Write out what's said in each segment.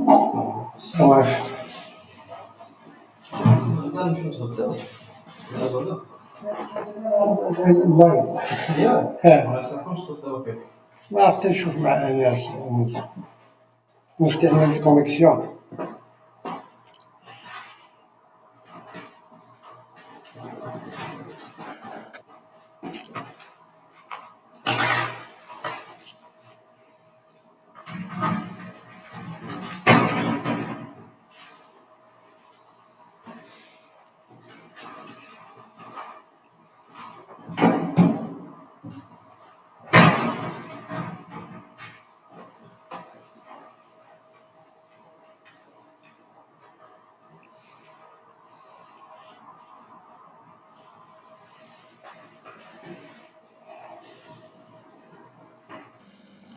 Ouais. ما عرفت نشوف مع ناس مشكل عندنا الكونيكسيون.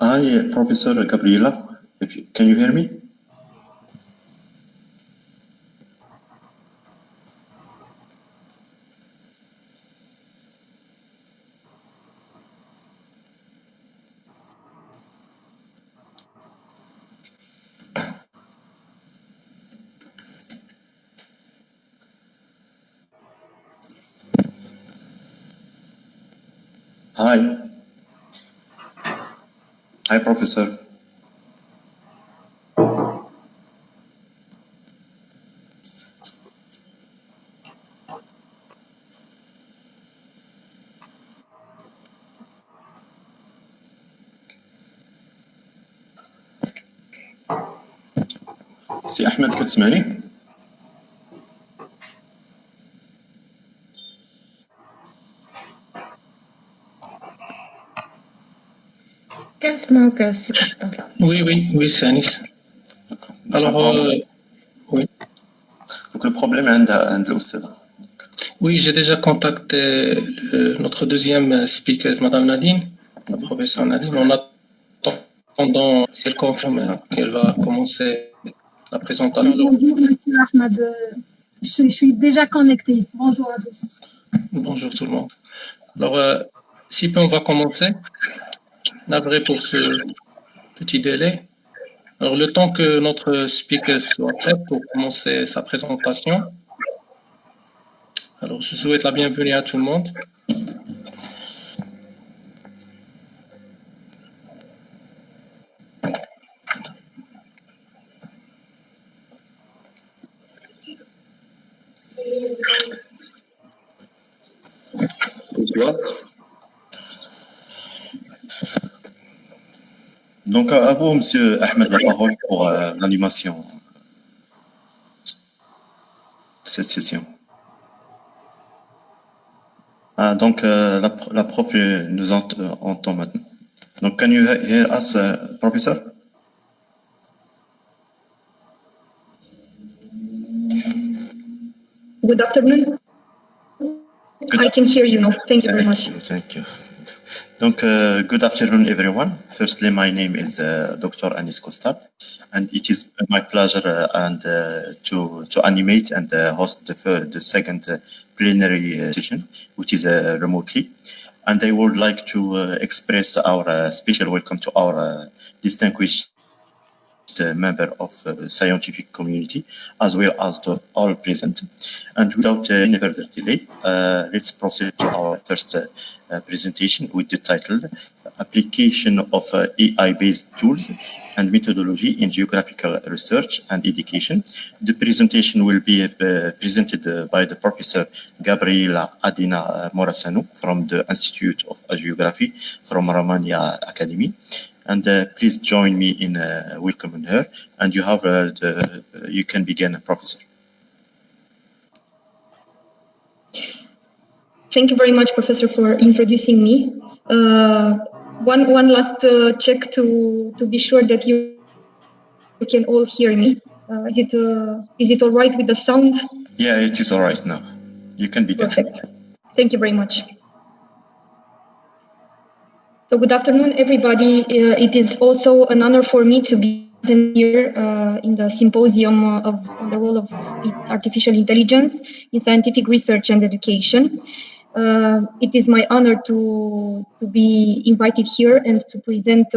Hi, Professor Gabriela. Can you hear me? Hi. Hi, Professor. سي أحمد كتسمعني؟ كنسمعوك سي بوستال. Oui, c'est Anis. Alors, oui. Donc le problème عند الأستاذ. Oui, j'ai déjà contacté notre deuxième speaker, Madame Nadine, la professeure Nadine. On attend, si elle confirme qu'elle va commencer la présentation. Bonjour, Monsieur Ahmed. Je suis déjà connecté. Bonjour à tous. Bonjour tout le monde. Alors, si on va commencer, navré pour ce petit délai. Alors, le temps que notre speaker soit prêt pour commencer sa présentation. Alors, je souhaite la bienvenue à tout le monde. Bonsoir. Donc, à vous, Monsieur Ahmed, la parole pour l'animation de cette session. Donc, la prof nous entend maintenant. Donc, can you hear us, Professor? Good afternoon. I can hear you now. Thank you very much. Thank you. Donc, good afternoon, everyone. Firstly, my name is Dr. Anis Kostab, and it is my pleasure to animate and host the second plenary session, which is remotely. And I would like to express our special welcome to our distinguished member of the scientific community, as well as to all present. And without any further delay, let's proceed to our first presentation with the title Application of AI-based Tools and Methodology in Geographical Research and Education. The presentation will be presented by the Professor Gabriela Adina Moroșanu from the Institute of Geography from Romanian Academy. And please join me in welcoming her. And you have you can begin, Professor. Thank you very much, Professor, for introducing me. One last check to be sure that you can all hear me. Is it all right with the sound? Yeah, it is all right now. You can begin. Perfect. Thank you very much. So good afternoon, everybody. It is also an honor for me to be present here in the Symposium on the role of artificial intelligence in scientific research and education. It is my honor to be invited here and to present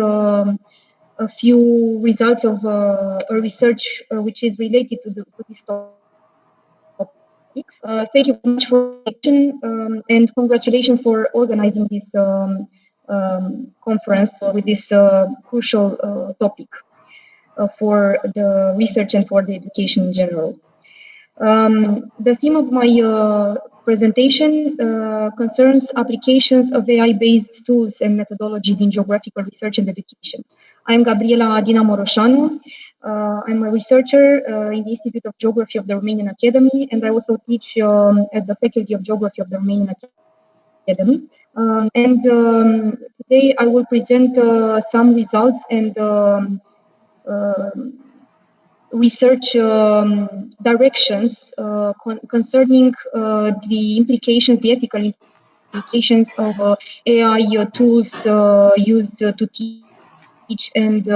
a few results of a research which is related to this topic. Thank you very much for your attention, and congratulations for organizing this conference with this crucial topic for the research and for the education in general. The theme of my presentation concerns applications of AI-based tools and methodologies in geographical research and education. I'm Gabriela Adina Moroșanu. I'm a researcher in the Institute of Geography of the Romanian Academy, and I also teach at the Faculty of Geography of the Romanian Academy. Today I will present some results and research directions concerning the implications, the ethical implications of AI tools used to teach and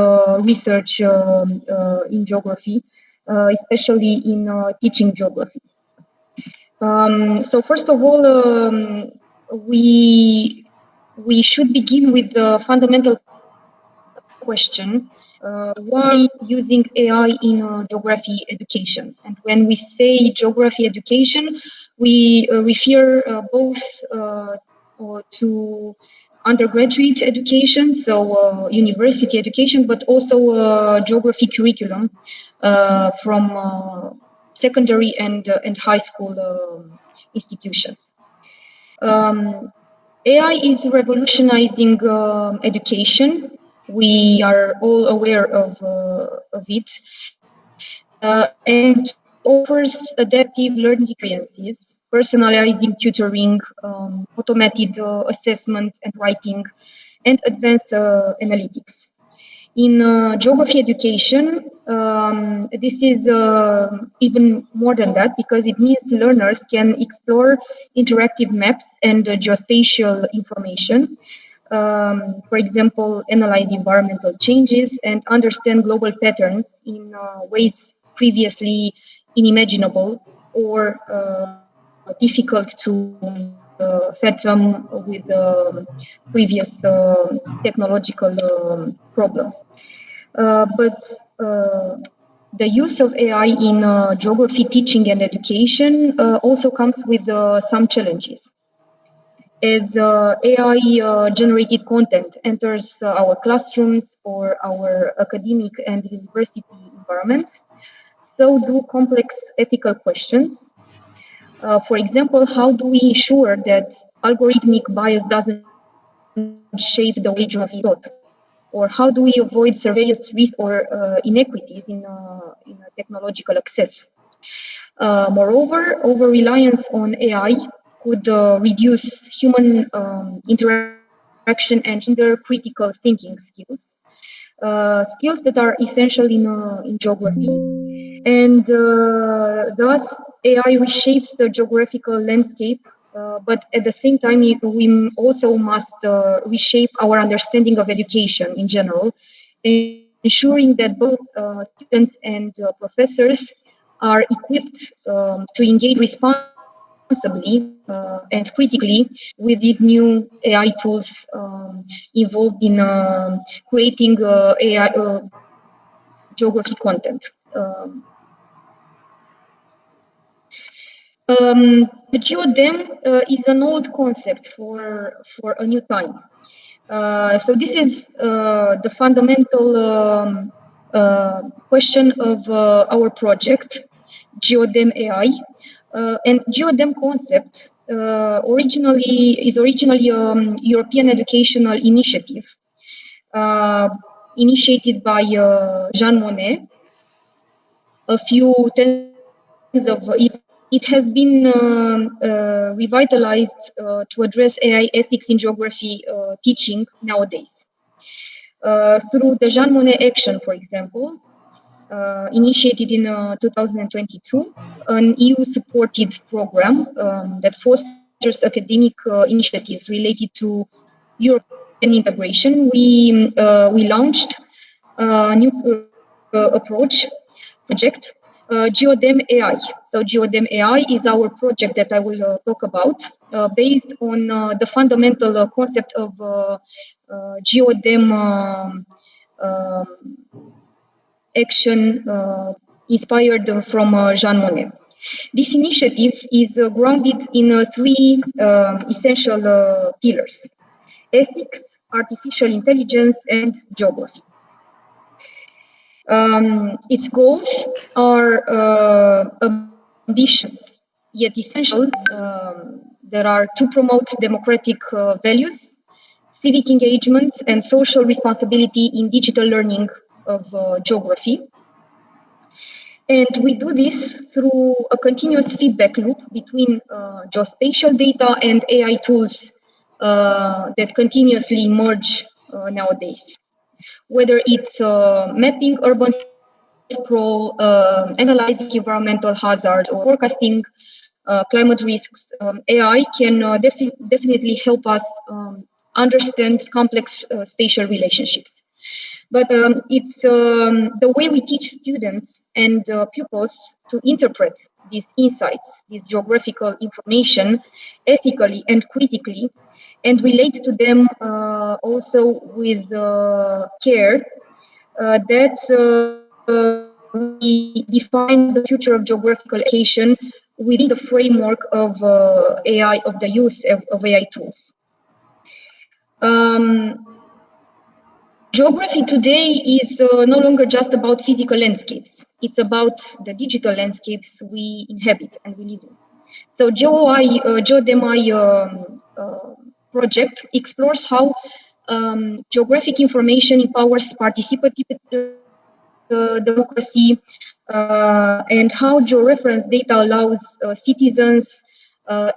research in geography, especially in teaching geography. So first of all, we should begin with the fundamental question: why using AI in geography education? And when we say geography education, we refer both to undergraduate education, so university education, but also geography curriculum from secondary and high school institutions. AI is revolutionizing education. We are all aware of it, and offers adaptive learning experiences, personalizing tutoring, automated assessment and writing, and advanced analytics. In geography education, this is even more than that, because it means learners can explore interactive maps and geospatial information. For example, analyze environmental changes and understand global patterns in ways previously unimaginable or difficult to fathom with previous technological problems. But the use of AI in geography teaching and education also comes with some challenges. As AI generated content enters our classrooms or our academic and university environments, so do complex ethical questions. For example, how do we ensure that algorithmic bias doesn't shape the way geography is taught? Or how do we avoid serious risks or inequities in technological access? Moreover, over-reliance on AI could reduce human interaction and hinder critical thinking skills, skills that are essential in geography. And thus, AI reshapes the geographical landscape, but at the same time, we also must reshape our understanding of education in general, ensuring that both students and professors are equipped to engage responsibly and critically with these new AI tools involved in creating AI geography content. The GeoDem is an old concept for a new time. So this is the fundamental question of our project, GeoDem AI. And GeoDem concept is originally a European educational initiative initiated by Jean Monnet a few tens of years. It has been revitalized to address AI ethics in geography teaching nowadays. Through the Jean Monnet Action, for example, initiated in 2022, an EU-supported program that fosters academic initiatives related to European integration. We launched a new project, GeoDem AI. So GeoDem AI is our project that I will talk about, based on the fundamental concept of GeoDem action inspired from Jean Monnet. This initiative is grounded in three essential pillars: ethics, artificial intelligence, and geography. Its goals are ambitious yet essential. There are to promote democratic values, civic engagement, and social responsibility in digital learning of geography. And we do this through a continuous feedback loop between geospatial data and AI tools that continuously emerge nowadays. Whether it's mapping urban sprawl, analyzing environmental hazards, or forecasting climate risks, AI can definitely help us understand complex spatial relationships. But it's the way we teach students and pupils to interpret these insights, this geographical information, ethically and critically, and relate to them also with care, that we define the future of geographical education within the framework of AI, of the use of AI tools. Geography today is no longer just about physical landscapes. It's about the digital landscapes we inhabit and we live in. So GeoDemI project explores how geographic information empowers participative democracy and how georeference data allows citizens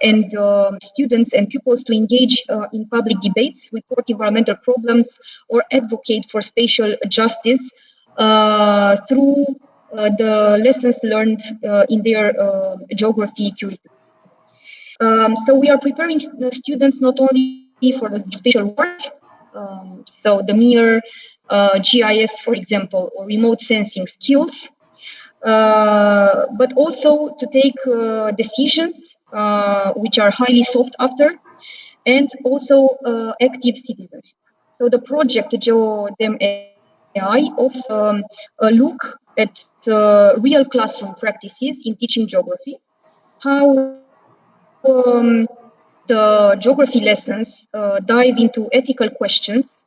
and students and pupils to engage in public debates, report environmental problems, or advocate for spatial justice through the lessons learned in their geography curriculum. So we are preparing students not only for the spatial world, so the mere GIS, for example, or remote sensing skills, but also to take decisions which are highly sought after, and also active citizenship. So the project GeoDemAI offers a look at real classroom practices in teaching geography, how the geography lessons dive into ethical questions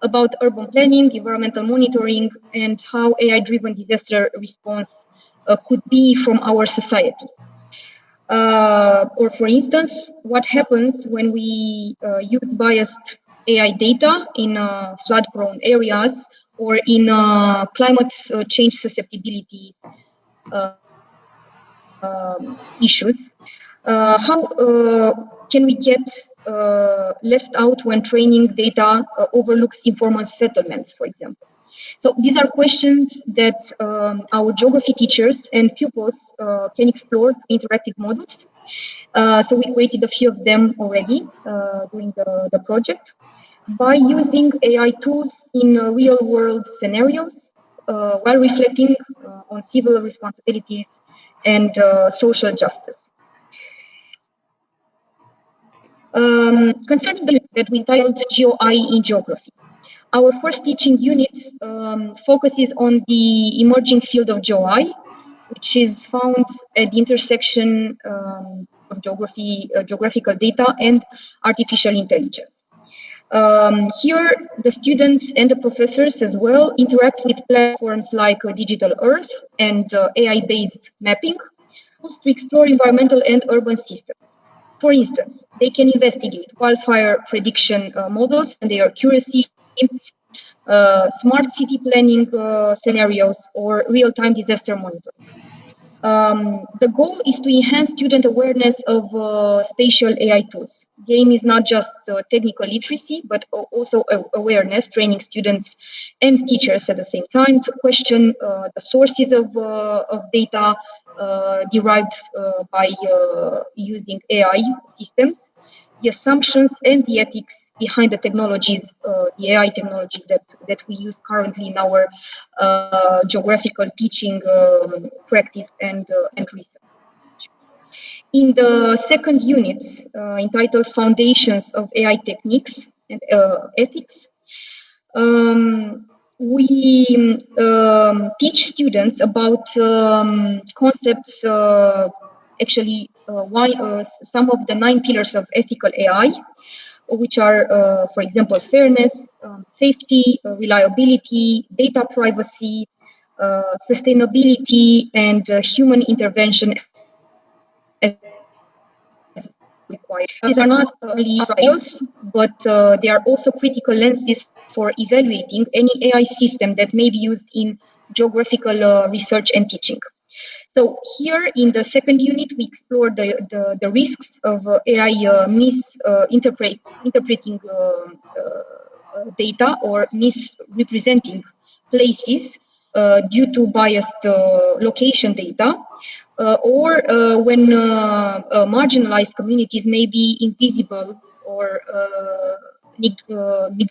about urban planning, environmental monitoring, and how AI-driven disaster response could be from our society. Or for instance, what happens when we use biased AI data in flood-prone areas or in climate change susceptibility issues? How can we get left out when training data overlooks informal settlements, for example? So these are questions that our geography teachers and pupils can explore through interactive models. So we created a few of them already during the project by using AI tools in real-world scenarios while reflecting on civil responsibilities and social justice. Concerning the that we titled GeoAI in Geography, our first teaching unit focuses on the emerging field of GeoAI, which is found at the intersection of geographical data and artificial intelligence. Here, the students and the professors as well interact with platforms like Digital Earth and AI-based mapping to explore environmental and urban systems. For instance, they can investigate wildfire prediction models and their accuracy, smart city planning scenarios, or real-time disaster monitoring. The goal is to enhance student awareness of spatial AI tools. GAME is not just technical literacy, but also awareness, training students and teachers at the same time to question the sources of data derived by using AI systems, the assumptions and the ethics behind the technologies, the AI technologies that we use currently in our geographical teaching practice and research. In the second unit, entitled Foundations of AI Techniques and Ethics, we teach students about concepts, some of the 9 pillars of ethical AI, which are, for example, fairness, safety, reliability, data privacy, sustainability, and human intervention as required. These are not only trials, but they are also critical lenses for evaluating any AI system that may be used in geographical research and teaching. So here in the second unit, we explore the risks of AI misinterpreting data or misrepresenting places due to biased location data, or when marginalized communities may be invisible or neglected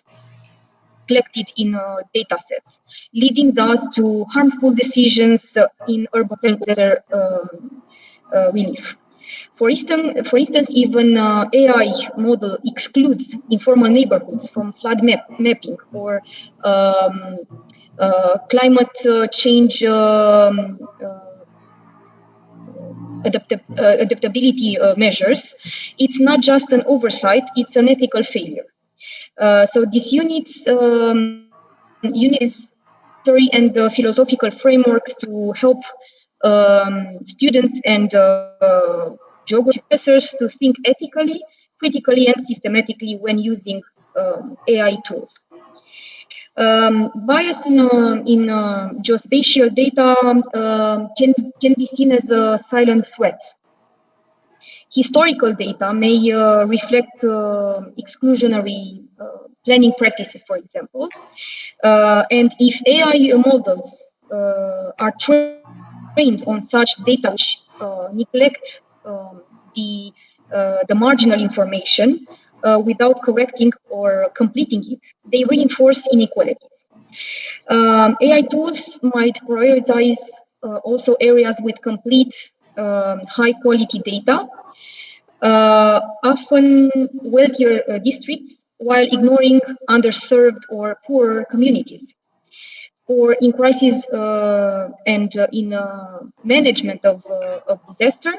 in data sets, leading thus to harmful decisions in urban relief. For instance, even AI model excludes informal neighborhoods from flood mapping or climate change adaptability measures. It's not just an oversight, it's an ethical failure. So this unit's story and philosophical frameworks to help students and geography professors to think ethically, critically, and systematically when using AI tools. Bias in geospatial data can be seen as a silent threat. Historical data may reflect exclusionary planning practices, for example. And if AI models are trained on such data which neglect the marginal information without correcting or completing it, they reinforce inequalities. AI tools might prioritize also areas with complete high-quality data, often wealthier districts, while ignoring underserved or poorer communities. Or in crisis and in management of disaster,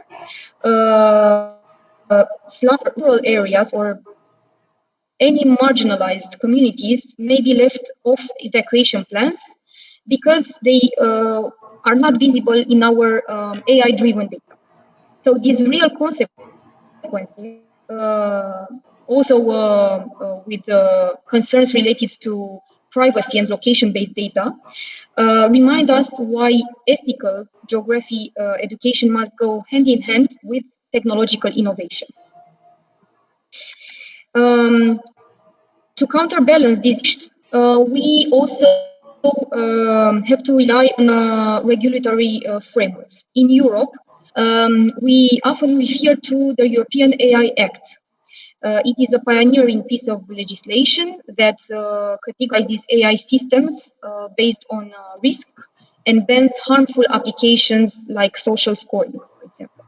slums, rural areas, or any marginalized communities may be left off evacuation plans because they are not visible in our AI-driven data. So these real consequences, also with concerns related to privacy and location-based data, remind us why ethical geography education must go hand in hand with technological innovation. To counterbalance these, we also have to rely on regulatory frameworks. In Europe, we often refer to the European AI Act. It is a pioneering piece of legislation that categorizes AI systems based on risk and bans harmful applications like social scoring, for example.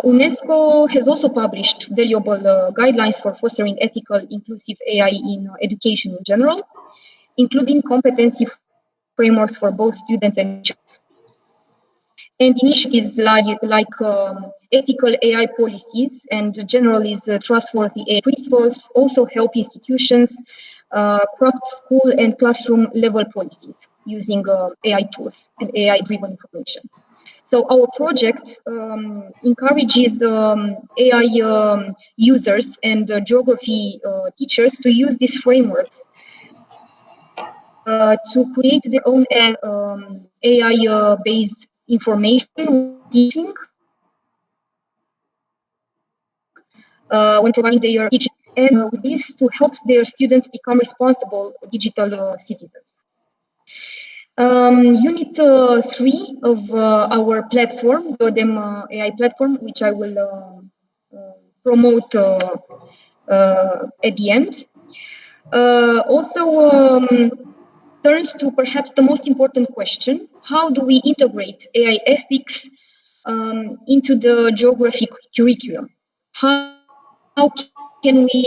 UNESCO has also published valuable guidelines for fostering ethical, inclusive AI in education in general, including competency frameworks for both students and teachers. And initiatives like ethical AI policies and generally trustworthy AI principles also help institutions craft school and classroom level policies using AI tools and AI-driven information. So our project encourages AI users and geography teachers to use these frameworks to create their own AI-based information teaching when providing their teaching, and with this to help their students become responsible digital citizens. Unit 3 of our platform, the AI platform, which I will promote at the end, also turns to perhaps the most important question: how do we integrate AI ethics into the geography curriculum? How can we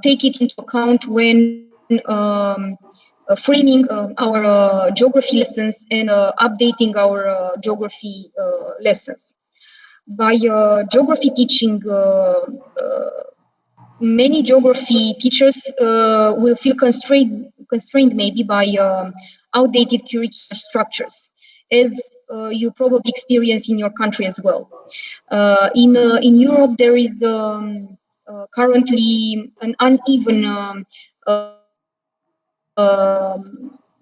take it into account when framing our geography lessons and updating our geography lessons. By geography teaching, many geography teachers will feel constrained maybe by outdated curricular structures, as you probably experience in your country as well. In Europe, there is currently an uneven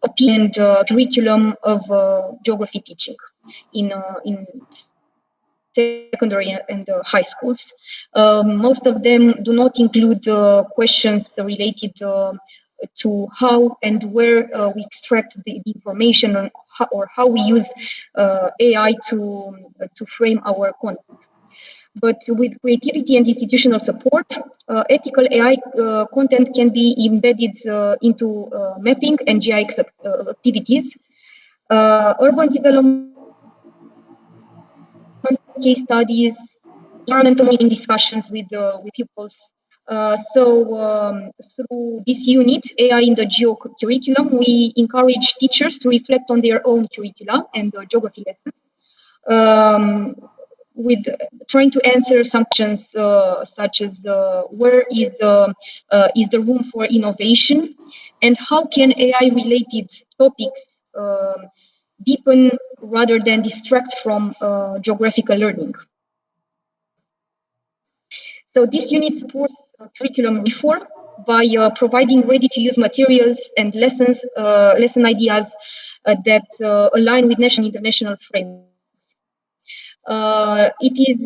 opinion curriculum of geography teaching in secondary and high schools. Most of them do not include questions related to how and where we extract the information or how we use AI to frame our content. But with creativity and institutional support, ethical AI content can be embedded into mapping and GIX activities, urban development case studies, environmental monitoring discussions with pupils. So through this unit, AI in the Geo curriculum, we encourage teachers to reflect on their own curricula and geography lessons, with trying to answer some questions such as where is the room for innovation, and how can AI-related topics deepen rather than distract from geographical learning. So this unit supports curriculum reform by providing ready-to-use materials and lesson ideas that align with national and international frameworks. It is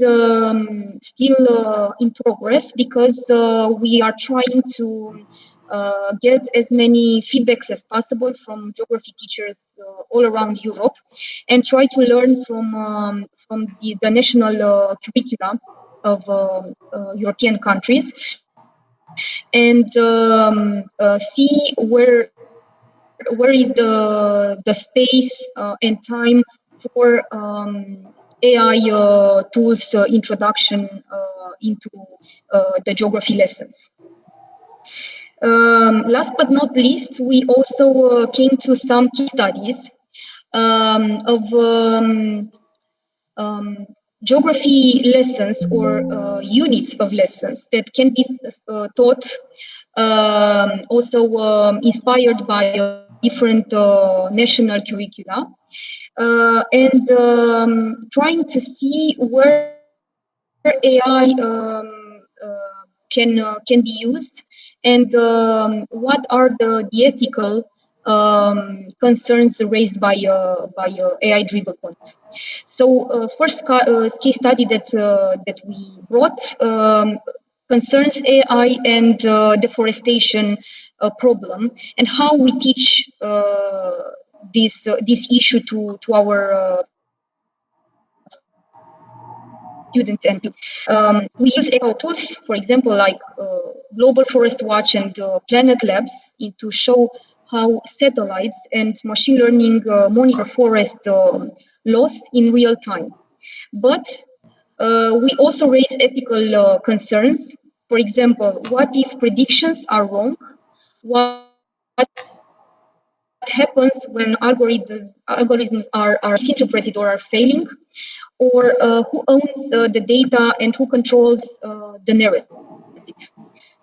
still in progress because we are trying to get as many feedbacks as possible from geography teachers all around Europe, and try to learn from the national curricula of European countries, and see where is the space and time for AI tools introduction into the geography lessons. Last but not least, we also came to some case studies of geography lessons or units of lessons that can be taught, also inspired by different national curricula, and trying to see where AI can be used, and what are the ethical concerns raised by AI-driven content. So first case study that we brought concerns AI and deforestation problem, and how we teach this issue to our students and people. We use AI tools, for example, like Global Forest Watch and Planet Labs, to show how satellites and machine learning monitor forest loss in real time. But we also raise ethical concerns. For example, what if predictions are wrong? What happens when algorithms are misinterpreted or are failing? Or who owns the data and who controls the narrative?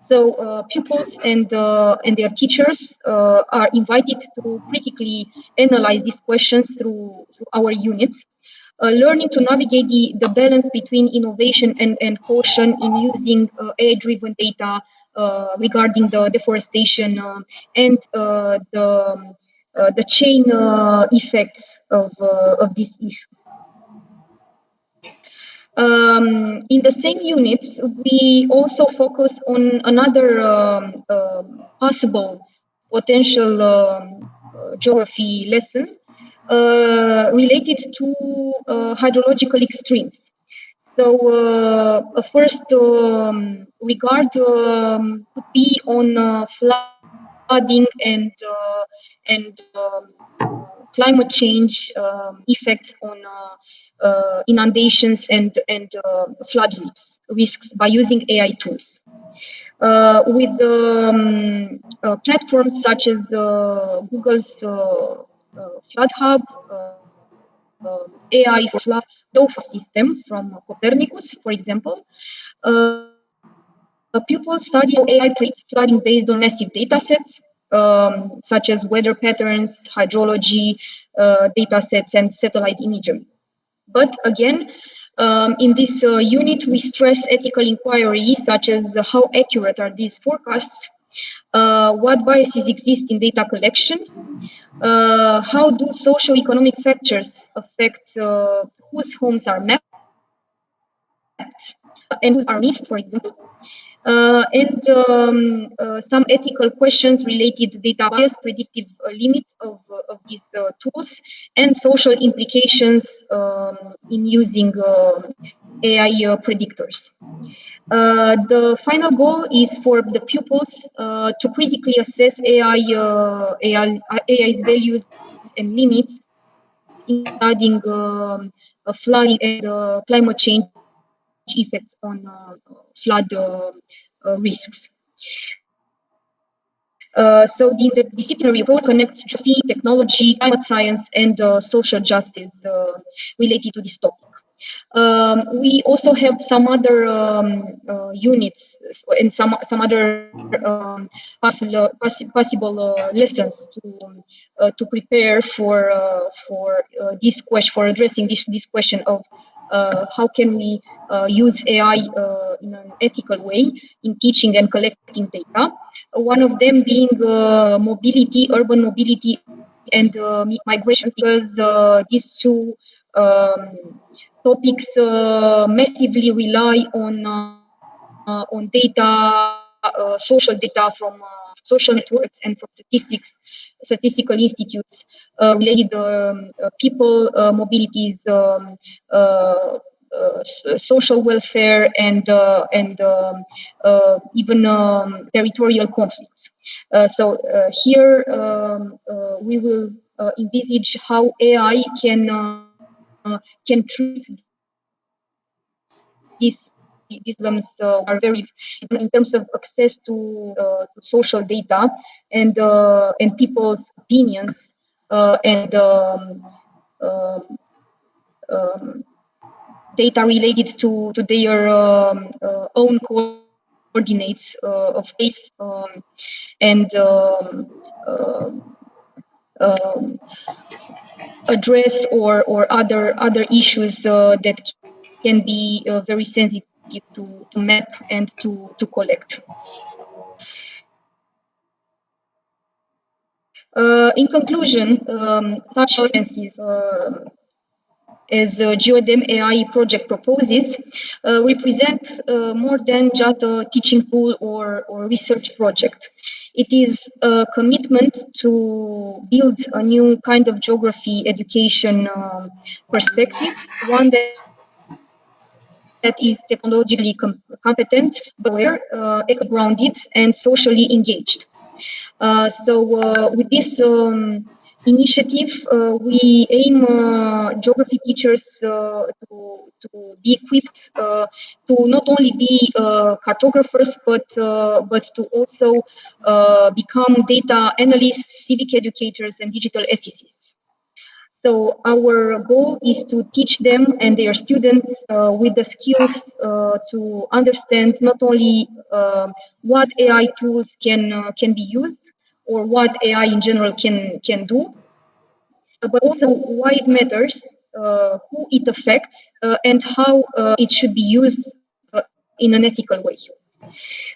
So pupils and their teachers are invited to critically analyze these questions through our unit, learning to navigate the balance between innovation and caution in using AI-driven data regarding the deforestation and the chain effects of this issue. In the same units, we also focus on another possible potential geography lesson related to hydrological extremes. So first regard could be on flooding and climate change effects on inundations and flood risks by using AI tools. with platforms such as Google's Flood Hub, AI for Flood system from Copernicus, for example. Pupils study how AI predicts flooding based on massive data sets, such as weather patterns, hydrology data sets, and satellite imagery. But again, in this unit, we stress ethical inquiry, such as how accurate are these forecasts, what biases exist in data collection, how do socio-economic factors affect whose homes are mapped and whose are missed, for example, and some ethical questions related to data bias, predictive limits of these tools, and social implications in using AI predictors. The final goal is for the pupils to critically assess AI's values and limits in studying flooding and climate change effects on flood risks. So the interdisciplinary approach connects geography, technology, climate science, and social justice related to this topic. We also have some other units and some other possible lessons to prepare for this question, for addressing this question of how can we use AI in an ethical way in teaching and collecting data. One of them being mobility, urban mobility, and migrations, because these two topics massively rely on data, social data from social networks and from statistical institutes related people mobilities, social welfare, and even territorial conflicts. So here we will envisage how AI can treat these problems are very in terms of access to social data and people's opinions and data related to their own coordinates of place and address or other issues that can be very sensitive to map and to collect. In conclusion, such expenses as GeoDem AI project proposes represent more than just a teaching tool or research project. It is a commitment to build a new kind of geography education perspective, one that is technologically competent, but aware, eco-grounded, and socially engaged. So with this initiative, we aim geography teachers to be equipped to not only be cartographers, but to also become data analysts, civic educators, and digital ethicists. So our goal is to teach them and their students with the skills to understand not only what AI tools can be used or what AI in general can do, but also why it matters, who it affects, and how it should be used in an ethical way.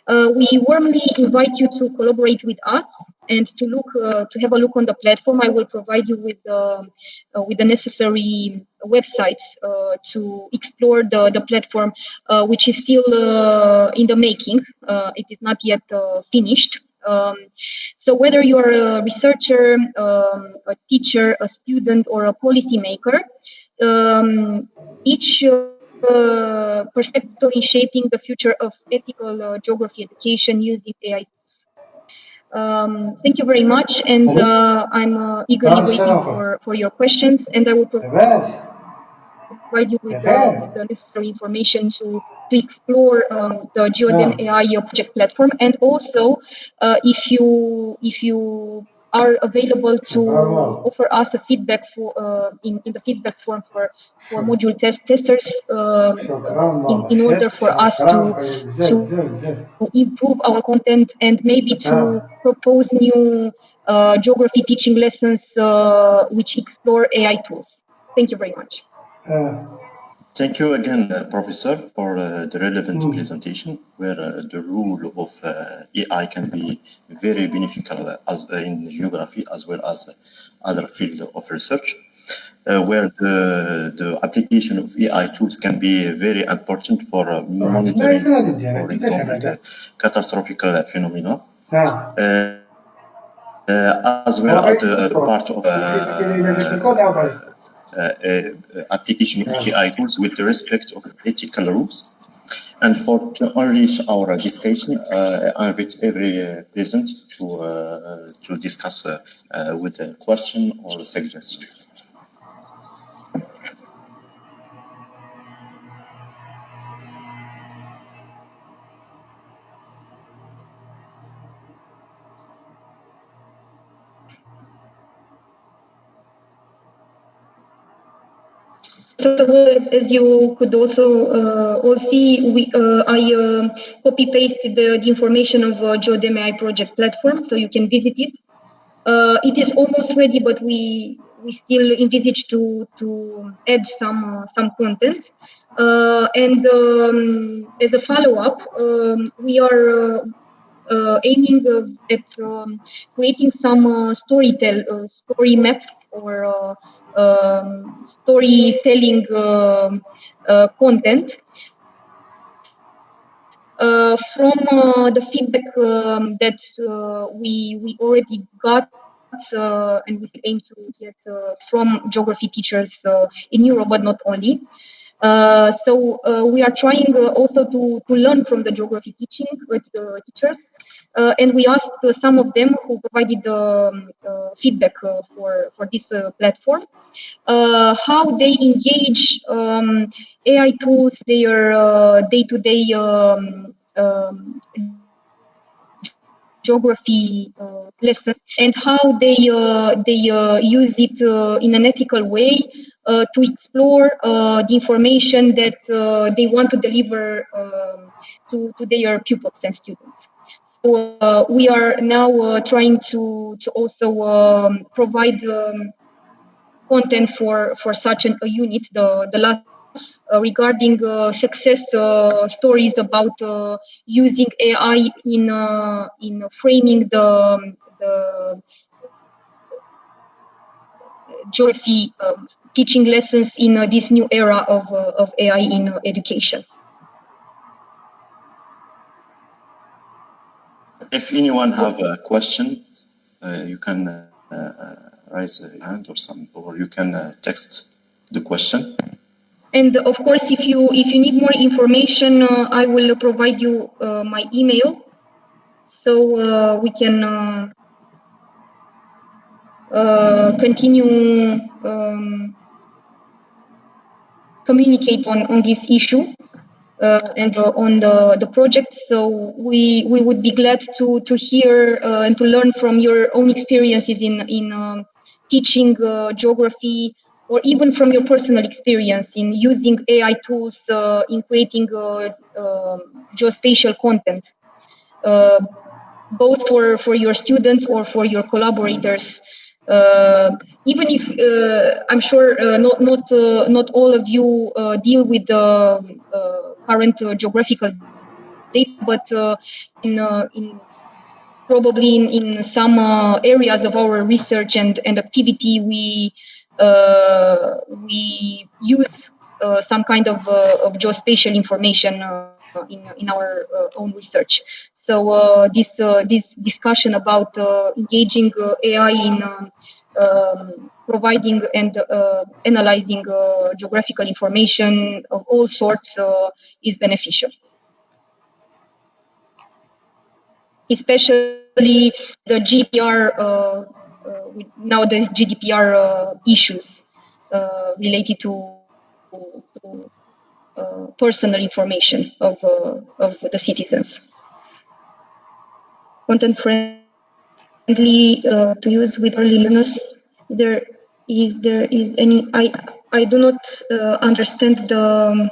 We warmly invite you to collaborate with us and to have a look on the platform. I will provide you with the necessary websites to explore the platform, which is still in the making. It is not yet finished. So whether you are a researcher, a teacher, a student, or a policymaker, each perspective in shaping the future of ethical geography education using AI. Thank you very much, and I'm eagerly waiting for your questions, and I will provide you with the necessary information to to explore the GenAI project platform, and also if you are available to offer us a feedback for in the feedback form for module testers in order for us to improve our content and maybe to propose new geography teaching lessons which explore AI tools. Thank you very much. Thank you again, Professor, for the relevant presentation, where the role of AI can be very beneficial as in geography as well as other fields of research, where the application of AI tools can be very important for monitoring, for example, the catastrophic phenomena, as well as the part of application of AI tools with the respect of ethical rules. And to enrich our discussion, I invite every present to discuss with a question or a suggestion. So as you could also all see, I copy-pasted the information of GenAI project platform, so you can visit it. It is almost ready, but we still envisage to add some content. And as a follow-up, we are aiming at creating some story maps or storytelling content from the feedback that we already got and we aim to get from geography teachers in Europe, but not only. So we are trying also to learn from the geography teaching with the teachers, and we asked some of them who provided feedback for this platform how they engage AI tools, their day-to-day geography lessons, and how they use it in an ethical way to explore the information that they want to deliver to their pupils and students. So we are now trying to also provide content for such a unit. The last regarding success stories about using AI in framing the geography teaching lessons in this new era of AI in education. If anyone have a question, you can raise a hand or you can text the question. And of course, if you need more information, I will provide you my email, so we can continue communicate on this issue and on the project. So we would be glad to hear and to learn from your own experiences in teaching geography, or even from your personal experience in using AI tools in creating geospatial content, both for your students or for your collaborators. Even if I'm sure not all of you deal with the current geographical data, but in probably in some areas of our research and activity, we use some kind of geospatial information in our own research. So this discussion about engaging AI in providing and analyzing geographical information of all sorts is beneficial. Especially the GDPR, nowadays GDPR issues related to personal information of the citizens. Content friendly to use with early learners. There is any? I do not understand the.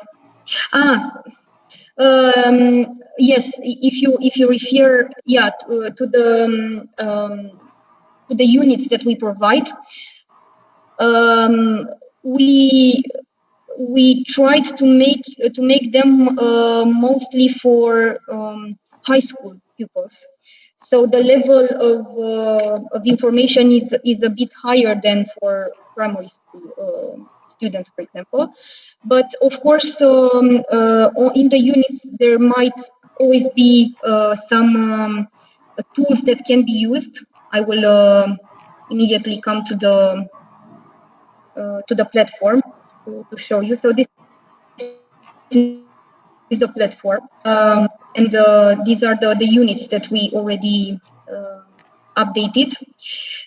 Yes, if you refer to the units that we provide, we tried to make them mostly for high school pupils. So the level of information is a bit higher than for primary school students, for example. But of course, in the units, there might always be some tools that can be used. I will immediately come to the platform to show you. So this is the platform, and these are the units that we already updated.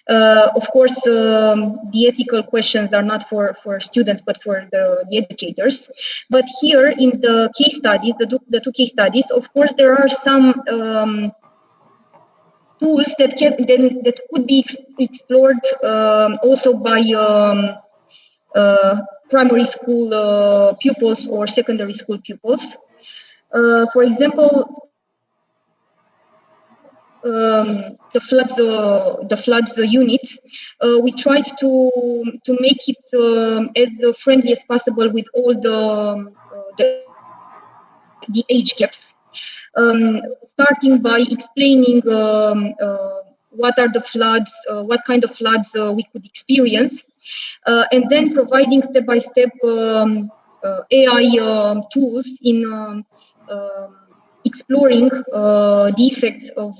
Of course, the ethical questions are not for students, but for the educators. But here in the case studies, the two case studies, of course, there are some tools that could be explored also by primary school pupils or secondary school pupils. For example, the floods unit, we tried to make it as friendly as possible with all the age gaps, starting by explaining what are the floods, what kind of floods we could experience, and then providing step-by-step AI tools in exploring the effects of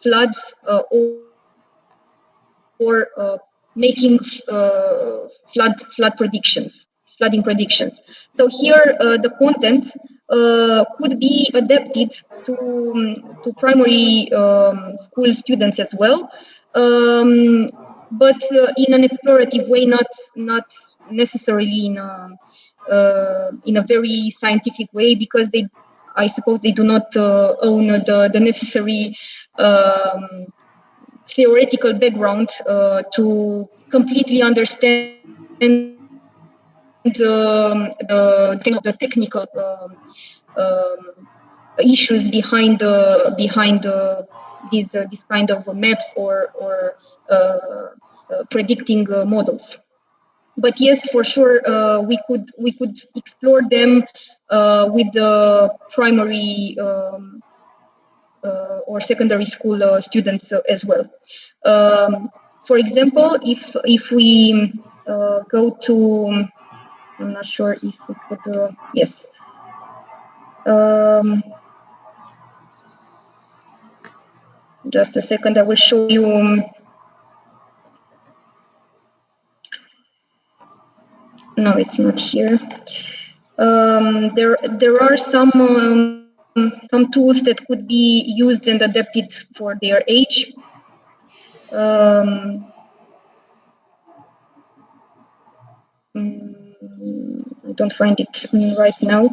floods or making flooding predictions. So here the content could be adapted to primary school students as well, but in an explorative way, not necessarily in a very scientific way, because I suppose they do not own the necessary theoretical background to completely understand the technical issues behind these kind of maps or predicting models. But yes, for sure, we could explore them with the primary or secondary school students as well. For example, if we go to, I'm not sure if we could, yes. Just a second, I will show you. No, it's not here. There are some tools that could be used and adapted for their age. I don't find it right now.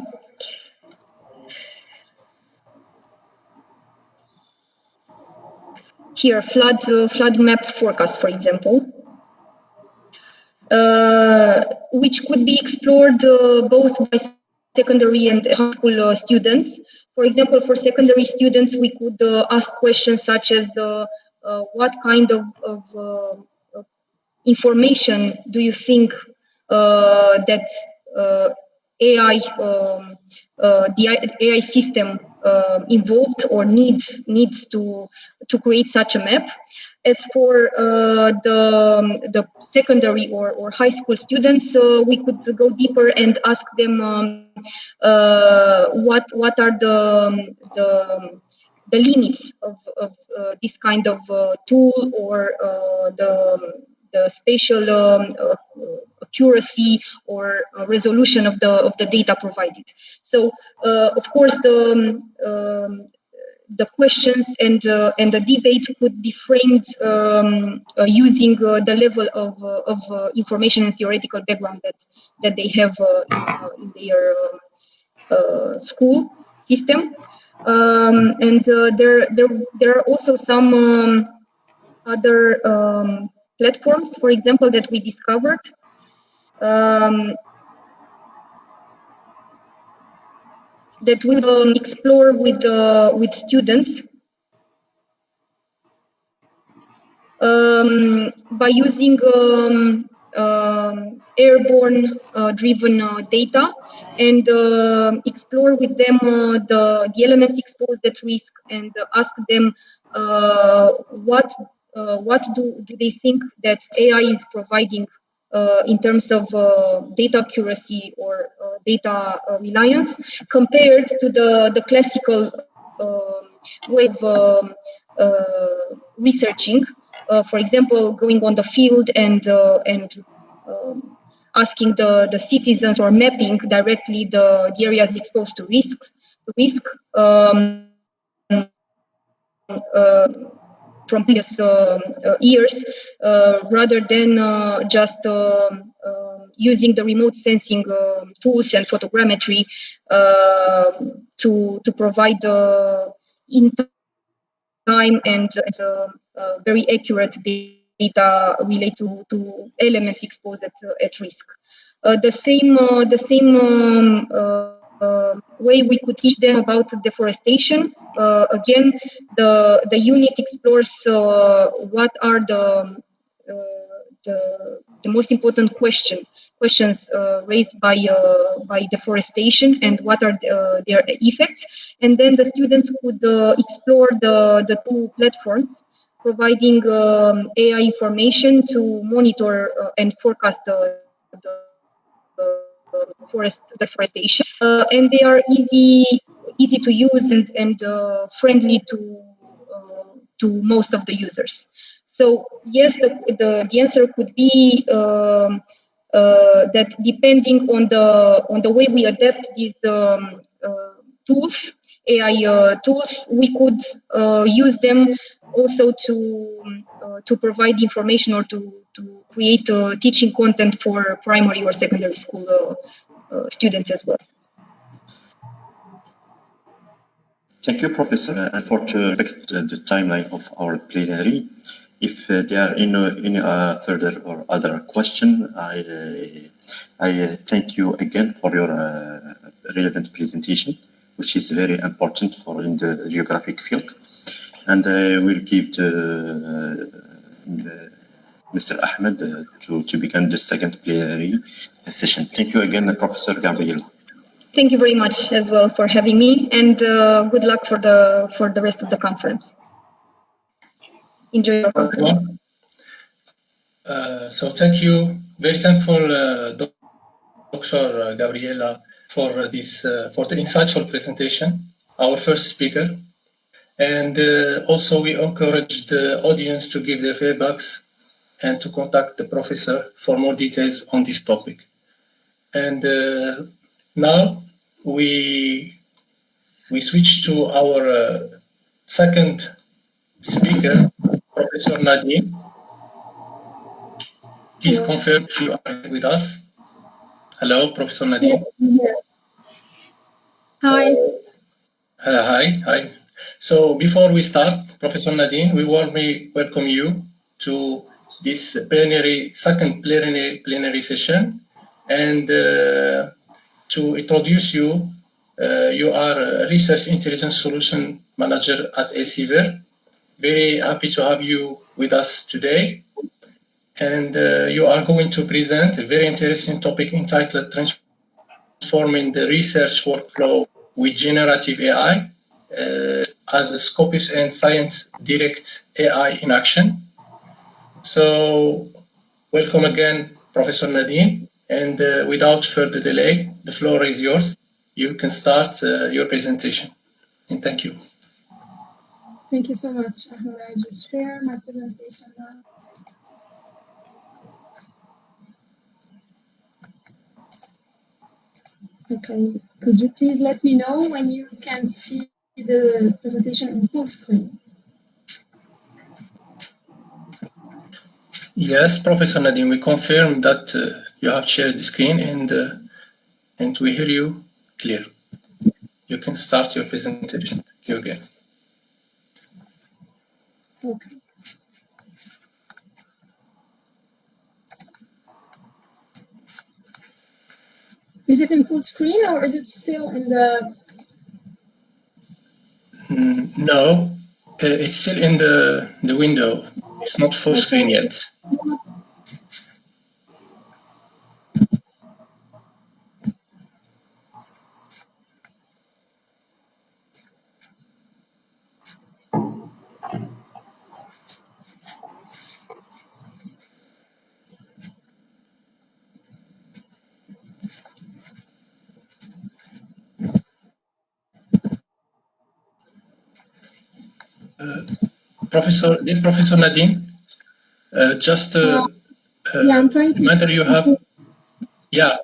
Here, flood map forecast, for example, which could be explored both by secondary and high school students. For example, for secondary students, we could ask questions such as what kind of information do you think that AI, the AI system involved or needs to create such a map. As for the secondary or high school students, we could go deeper and ask them what are the limits of this kind of tool, or the spatial accuracy or resolution of the data provided. So of course the questions and the debate could be framed using the level of information and theoretical background that they have in their school system. And there are also some other platforms, for example, that we discovered. That we explore with students by using airborne driven data, and explore with them the elements exposed at risk, and ask them what do they think that AI is providing in terms of data accuracy or data reliance, compared to the classical way of researching. For example, going on the field and asking the citizens, or mapping directly the areas exposed to risk from previous years, rather than just using the remote sensing tools and photogrammetry to provide in time and very accurate data related to elements exposed at risk. The same way we could teach them about deforestation. Again, the unit explores what are the most important questions raised by deforestation, and what are their effects. And then the students could explore the two platforms, providing AI information to monitor and forecast the forest deforestation, and they are easy to use and friendly to most of the users. So yes, the answer could be that depending on the way we adapt these tools, AI tools, we could use them also to provide information, or to create teaching content for primary or secondary school students as well. Thank you, Professor. And for to respect the timeline of our plenary, if there are any further or other question, I thank you again for your relevant presentation, which is very important for in the geographic field. And I will give to Mr. Ahmed to begin the second plenary session. Thank you again, Professor Gabriela. Thank you very much as well for having me, and good luck for the rest of the conference. Enjoy your conference. So thank you. Very thankful, Dr. Gabriela, for this for the insightful presentation, our first speaker. And also we encourage the audience to give their feedbacks and to contact the professor for more details on this topic. And now we switch to our second speaker, Professor Nadine. Please confirm if you are with us. Hello, Professor Nadine. Yes, I'm here. Hi. Hi. So before we start, Professor Nadine, we warmly welcome you to this second plenary session. And to introduce you, you are a Research Intelligence Solution Manager at Elsevier. Very happy to have you with us today. And you are going to present a very interesting topic entitled Transforming the Research Workflow with Generative AI as a Scopus and Science Direct AI in Action. So welcome again, Professor Nadine. And without further delay, the floor is yours. You can start your presentation. And thank you. Thank you so much. I just share my presentation now. Okay, could you please let me know when you can see the presentation in full screen. Yes, Professor Nadine, we confirm that you have shared the screen and we hear you clear. You can start your presentation. Thank you again. Okay. Is it in full screen or is it still in the... No, it's still in the window. It's not full screen yet. Professor Nadine, just yeah, I'm trying to... matter you have. Yeah,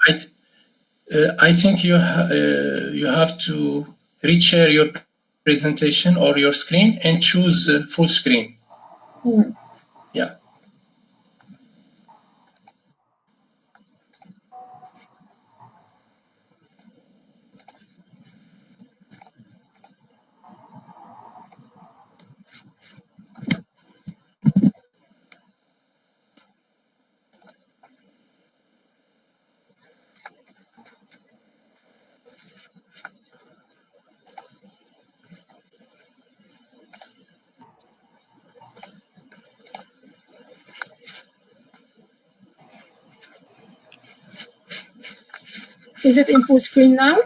I think you have to reshare your presentation or your screen and choose full screen. Yeah. Is it in full screen now?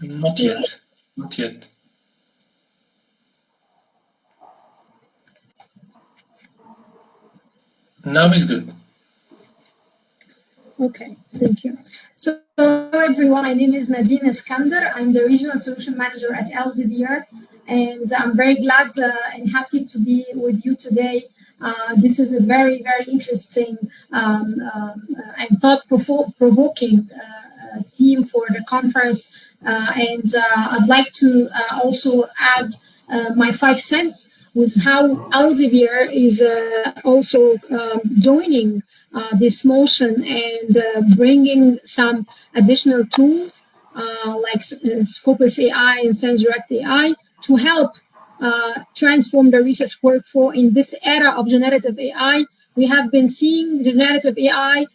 Not yet. Not yet. Now is good. Okay, thank you. So, hello everyone, my name is Nadine ISKANDER. I'm the Regional Solution Manager at Elsevier, and I'm very glad and happy to be with you today. This is a very, very interesting and thought-provoking theme for the conference, and I'd like to also add my 5 cents with how Elsevier is also joining this motion and bringing some additional tools like Scopus AI and SenseDirect AI to help transform the research workflow in this era of generative AI. We have been seeing generative AI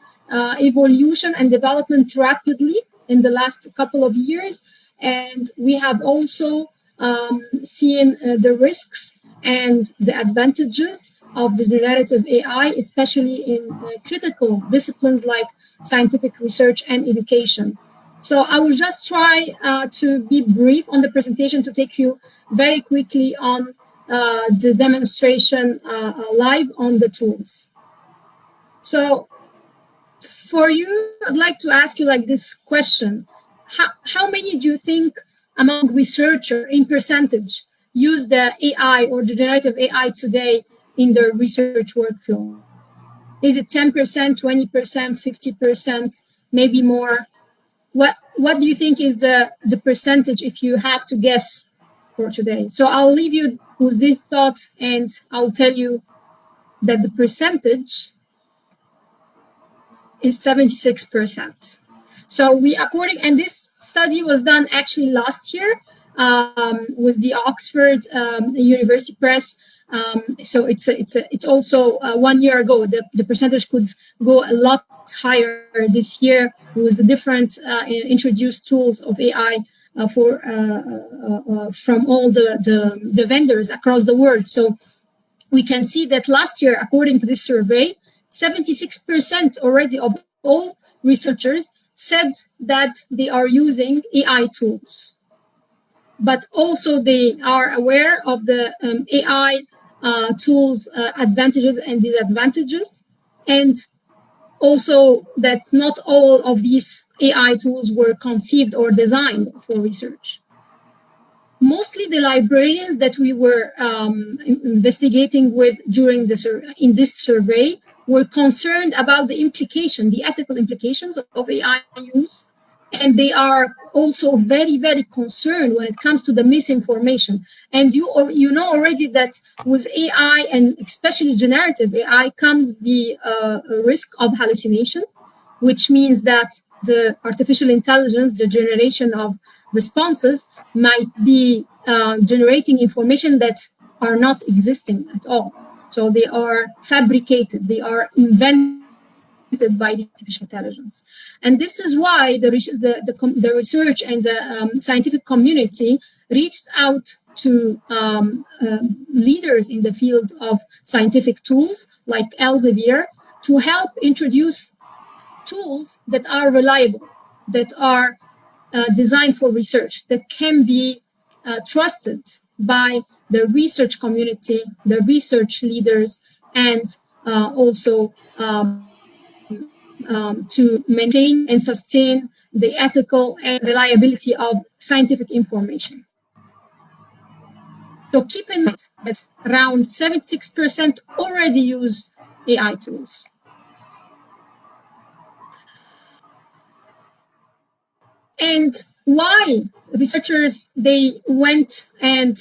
evolution and development rapidly in the last couple of years, and we have also seen the risks and the advantages of the generative AI, especially in critical disciplines like scientific research and education. So I will just try to be brief on the presentation to take you very quickly on the demonstration live on the tools. So for you, I'd like to ask you like this question. How many do you think among researchers in percentage use the AI or the generative AI today in their research workflow? Is it 10%, 20%, 50%, maybe more? What do you think is the percentage if you have to guess for today? So I'll leave you with this thought and I'll tell you that the percentage is 76%. So and this study was done actually last year with the Oxford University Press. So it's also 1 year ago. The percentage could go a lot higher this year with the different introduced tools of AI from all the vendors across the world. So we can see that last year, according to this survey, 76% already of all researchers said that they are using AI tools. But also they are aware of the AI tools advantages and disadvantages, and also that not all of these AI tools were conceived or designed for research. Mostly the librarians that we were investigating with in this survey were concerned about the ethical implications of AI use. And they are also very, very concerned when it comes to the misinformation. And you know already that with AI, and especially generative AI, comes the risk of hallucination, which means that the artificial intelligence, the generation of responses, might be generating information that are not existing at all. So they are fabricated, they are invented by the artificial intelligence. And this is why the research and the scientific community reached out to leaders in the field of scientific tools like Elsevier to help introduce tools that are reliable, that are designed for research, that can be trusted by the research community, the research leaders, and also to maintain and sustain the ethical and reliability of scientific information. So keep in mind that around 76% already use AI tools. And why researchers, they went and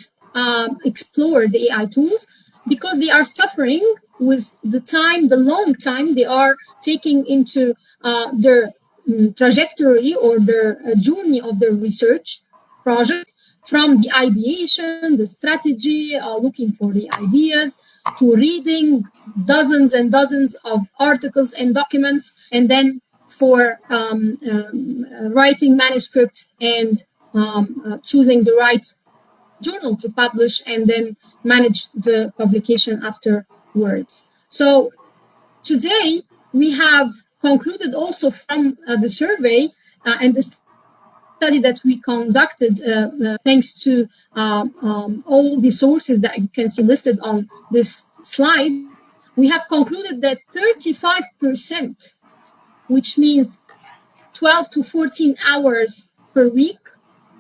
explored the AI tools? Because they are suffering with the long time they are taking into their trajectory or their journey of their research project, from the ideation, the strategy, looking for the ideas, to reading dozens and dozens of articles and documents, and then for writing manuscript and choosing the right journal to publish, and then manage the publication afterwards. So today we have concluded also from the survey and the study that we conducted, thanks to all the sources that you can see listed on this slide, we have concluded that 35%, which means 12 to 14 hours per week,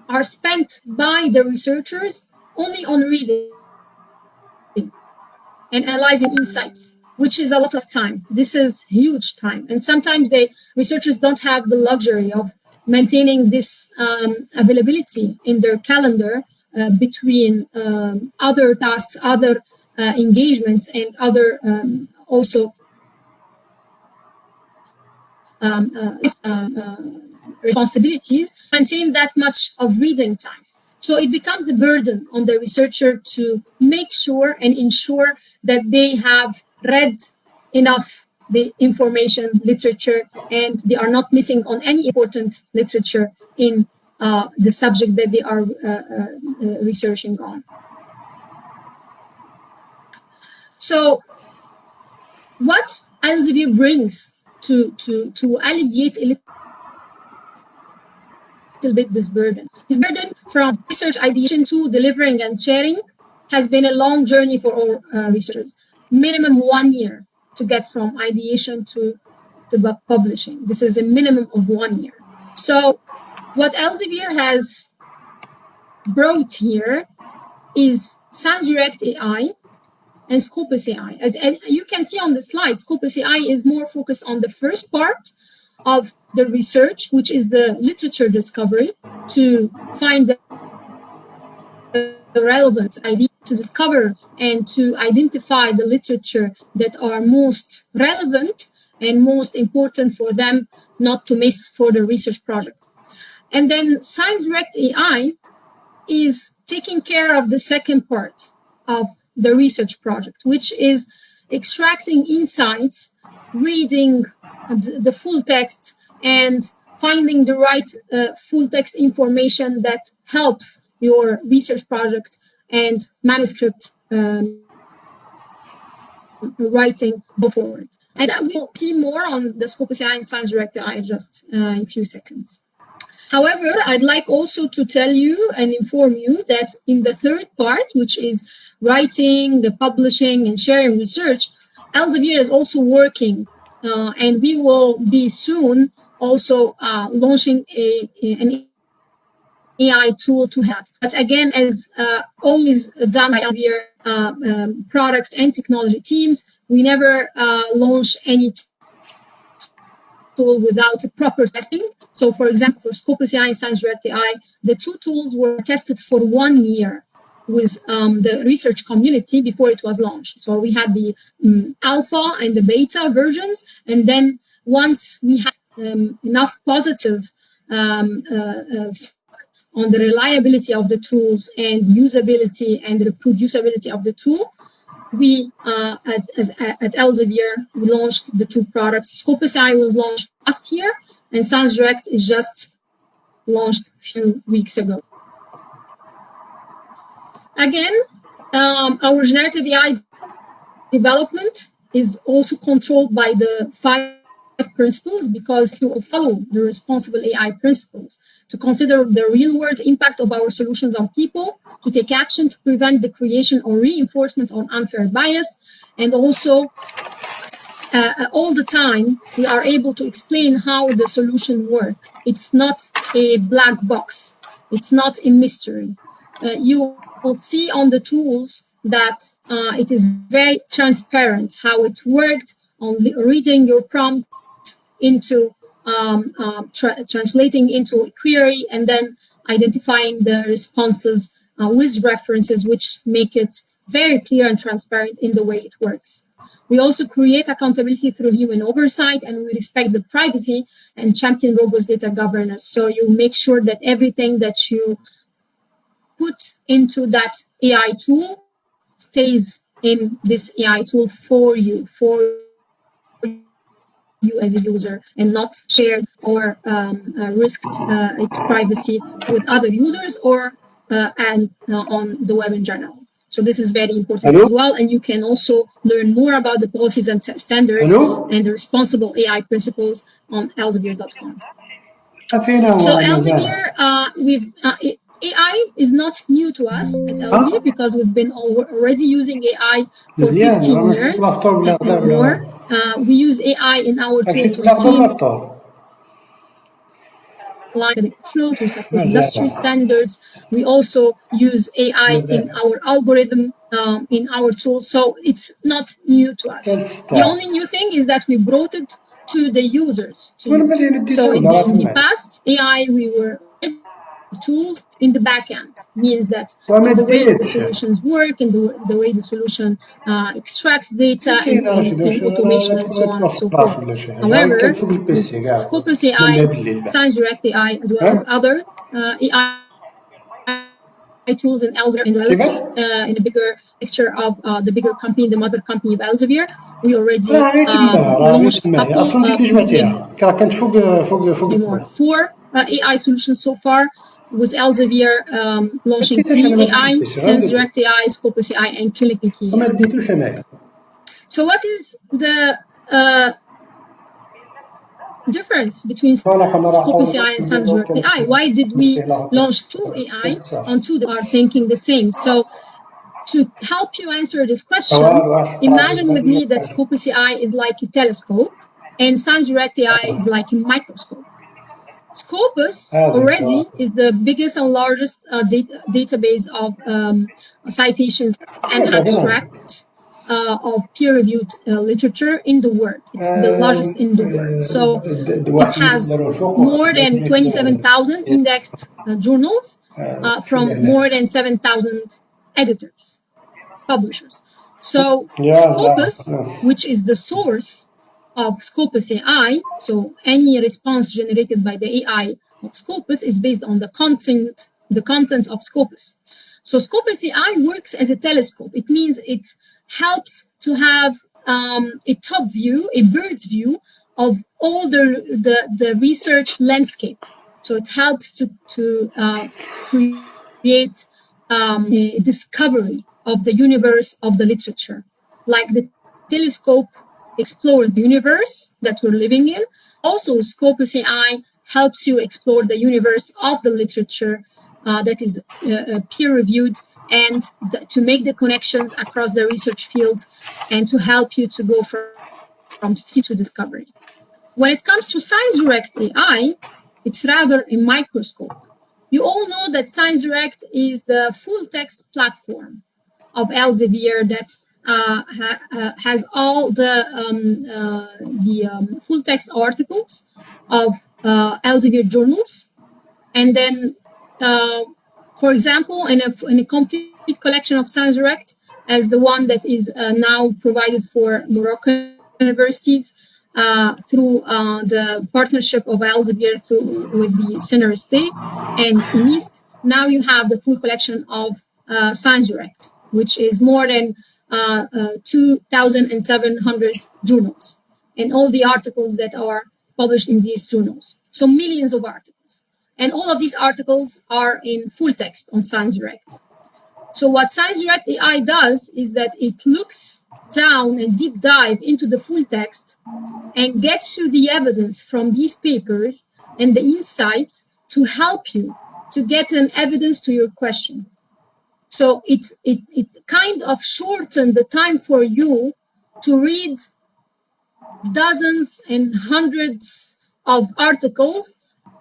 are spent by the researchers only on reading and analyzing insights, which is a lot of time. This is huge time. And sometimes researchers don't have the luxury of maintaining this availability in their calendar between other tasks, other engagements, and other also responsibilities, maintain that much of reading time. So it becomes a burden on the researcher to make sure and ensure that they have read enough the information, literature, and they are not missing on any important literature in the subject that they are researching on. So what Elsevier brings to alleviate a little bit this burden from research ideation to delivering and sharing has been a long journey for all researchers. Minimum 1 year to get from ideation to publishing. This is a minimum of 1 year. So what Elsevier has brought here is ScienceDirect AI and Scopus AI. As you can see on the slide, Scopus AI is more focused on the first part of the research, which is the literature discovery, to find the relevant idea, to discover and to identify the literature that are most relevant and most important for them not to miss for the research project. And then ScienceDirect AI is taking care of the second part of the research project, which is extracting insights, reading the full text, and finding the right full text information that helps your research project and manuscript writing go forward. And we'll see more on the Scopus AI and ScienceDirect AI just in a few seconds. However, I'd like also to tell you and inform you that in the third part, which is writing, the publishing, and sharing research, Elsevier is also working, and we will be soon also launching an AI tool to help. But again, as always done by Elsevier product and technology teams, we never launch any tool without a proper testing. So, for example, for Scopus AI and ScienceDirect AI, the two tools were tested for 1 year with the research community before it was launched. So we had the alpha and the beta versions, and then once we had enough positive on the reliability of the tools and usability and reproducibility of the tool, we at Elsevier we launched the two products. Scopus AI was launched last year, and ScienceDirect is just launched a few weeks ago. Again, our generative AI development is also controlled by the 5 principles, because to follow the responsible AI principles, to consider the real-world impact of our solutions on people, to take action to prevent the creation or reinforcement of unfair bias, and also all the time we are able to explain how the solution works. It's not a black box. It's not a mystery. You will see on the tools that it is very transparent how it worked on reading your prompt into translating into a query and then identifying the responses with references, which make it very clear and transparent in the way it works. We also create accountability through human oversight, and we respect the privacy and champion robust data governance. So you make sure that everything that you put into that AI tool stays in this AI tool for you as a user, and not shared or risked its privacy with other users or on the web in general. So this is very important as well. And you can also learn more about the policies and standards and the responsible AI principles on elsevier.com. So Elsevier, AI is not new to us at Elsevier because we've been already using AI for 15 years and more. We use AI in our tool to stream like the flow to support industry standards. We also use AI in our algorithm in our tool, so it's not new to us. The only new thing is that we brought it to the users. So in the past, AI we were tools in the back end, means that the way the solutions work and the way the solution extracts data and automation and so on and so forth. However, Scopus AI, ScienceDirect AI, as well as other AI tools in Elsevier and Relics, in a bigger picture of the bigger company, the mother company of Elsevier, we already launched a 4 AI solutions so far, with Elsevier launching 3 AI, ScienceDirect AI, Scopus AI, and Clinical Key. So what is the difference between Scopus AI and ScienceDirect AI? Why did we launch 2 AI on 2 that are thinking the same? So to help you answer this question, imagine with me that Scopus AI is like a telescope and ScienceDirect AI is like a microscope. Scopus already is the biggest and largest database of citations and abstracts of peer-reviewed literature in the world. It's the largest in the world. So it has more than 27,000 indexed journals from more than 7,000 editors, publishers. So Scopus, which is the source of Scopus AI, so any response generated by the AI of Scopus is based on the content of Scopus. So Scopus AI works as a telescope. It means it helps to have a top view, a bird's view of all the research landscape. So it helps to create a discovery of the universe of the literature. Like the telescope explores the universe that we're living in. Also, Scopus AI helps you explore the universe of the literature that is peer-reviewed, and to make the connections across the research fields and to help you to go from study to discovery. When it comes to ScienceDirect AI, it's rather a microscope. You all know that ScienceDirect is the full-text platform of Elsevier that has all the full text articles of Elsevier journals, and then, for example, in a complete collection of Science Direct, as the one that is now provided for Moroccan universities through the partnership of Elsevier with the CNRST and IMIST. Now you have the full collection of Science Direct, which is more than 2,700 journals, and all the articles that are published in these journals. So millions of articles. And all of these articles are in full text on Science Direct. So what Science Direct AI does is that it looks down and deep dive into the full text and gets you the evidence from these papers and the insights to help you to get an evidence to your question. So it kind of shortened the time for you to read dozens and hundreds of articles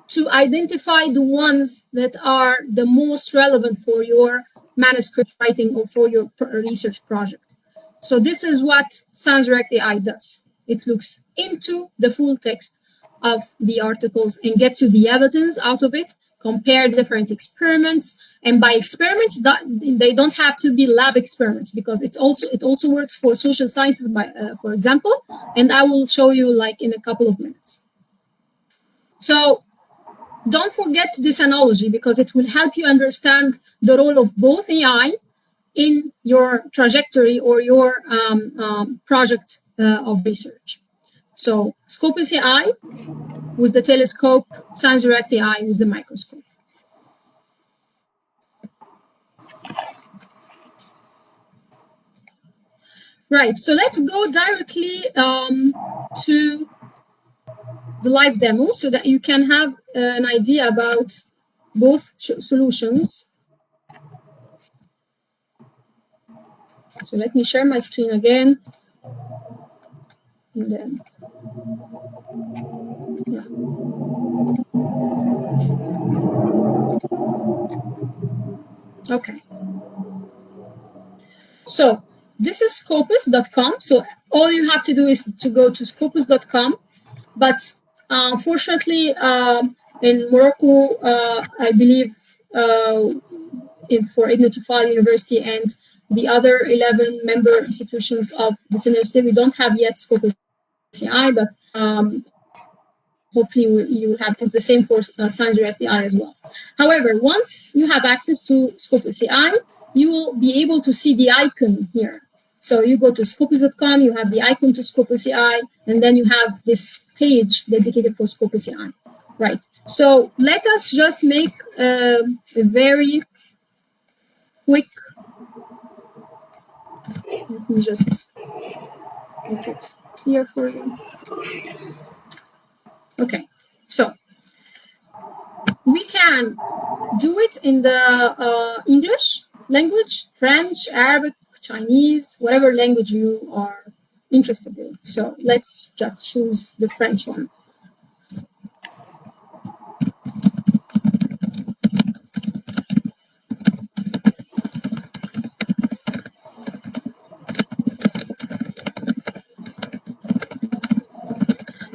to identify the ones that are the most relevant for your manuscript writing or for your research project. So this is what Science Direct AI does. It looks into the full text of the articles and gets you the evidence out of it, compare different experiments. And by experiments, they don't have to be lab experiments, because it also works for social sciences, for example, and I will show you like in a couple of minutes. So don't forget this analogy, because it will help you understand the role of both AI in your trajectory or your project of research. So Scopus AI with the telescope, Science Direct AI with the microscope. Right, so let's go directly to the live demo so that you can have an idea about both solutions. So let me share my screen again. And then, yeah. Okay. So this is Scopus.com. So all you have to do is to go to Scopus.com. But unfortunately, in Morocco, I believe for Ibn Tufayl University and the other 11 member institutions of the CNRST, we don't have yet Scopus AI, but hopefully you will have the same for Science Direct AI as well. However, once you have access to Scopus AI, you will be able to see the icon here. So you go to Scopus.com, you have the icon to Scopus AI, and then you have this page dedicated for Scopus AI. Right. So let us just make a very quick. Let me just make it clear for you. Okay. So we can do it in the English language, French, Arabic, Chinese, whatever language you are interested in. So let's just choose the French one.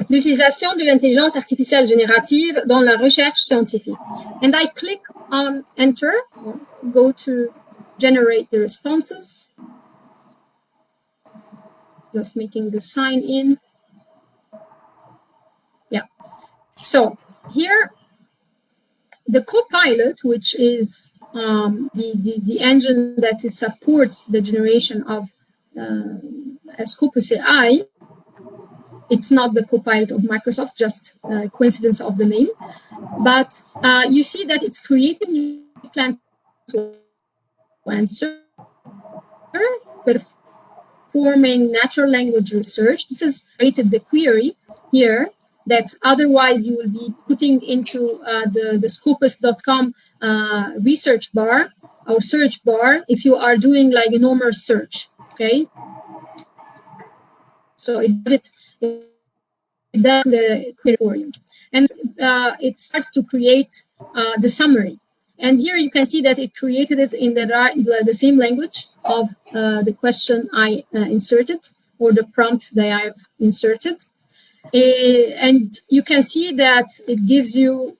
L'utilisation de l'intelligence artificielle générative dans la recherche scientifique. And I click on Enter, go to generate the responses. Just making the sign in. Yeah. So here, the Copilot, which is the engine that supports the generation of Scopus AI, it's not the Copilot of Microsoft, just a coincidence of the name. But you see that it's creating a plan to answer, performing natural language research. This has created the query here that otherwise you will be putting into the Scopus.com research bar or search bar if you are doing like a normal search, okay? So it does the query for you. And it starts to create the summary. And here you can see that it created it in the same language of the question I inserted, or the prompt that I have inserted. And you can see that it gives you,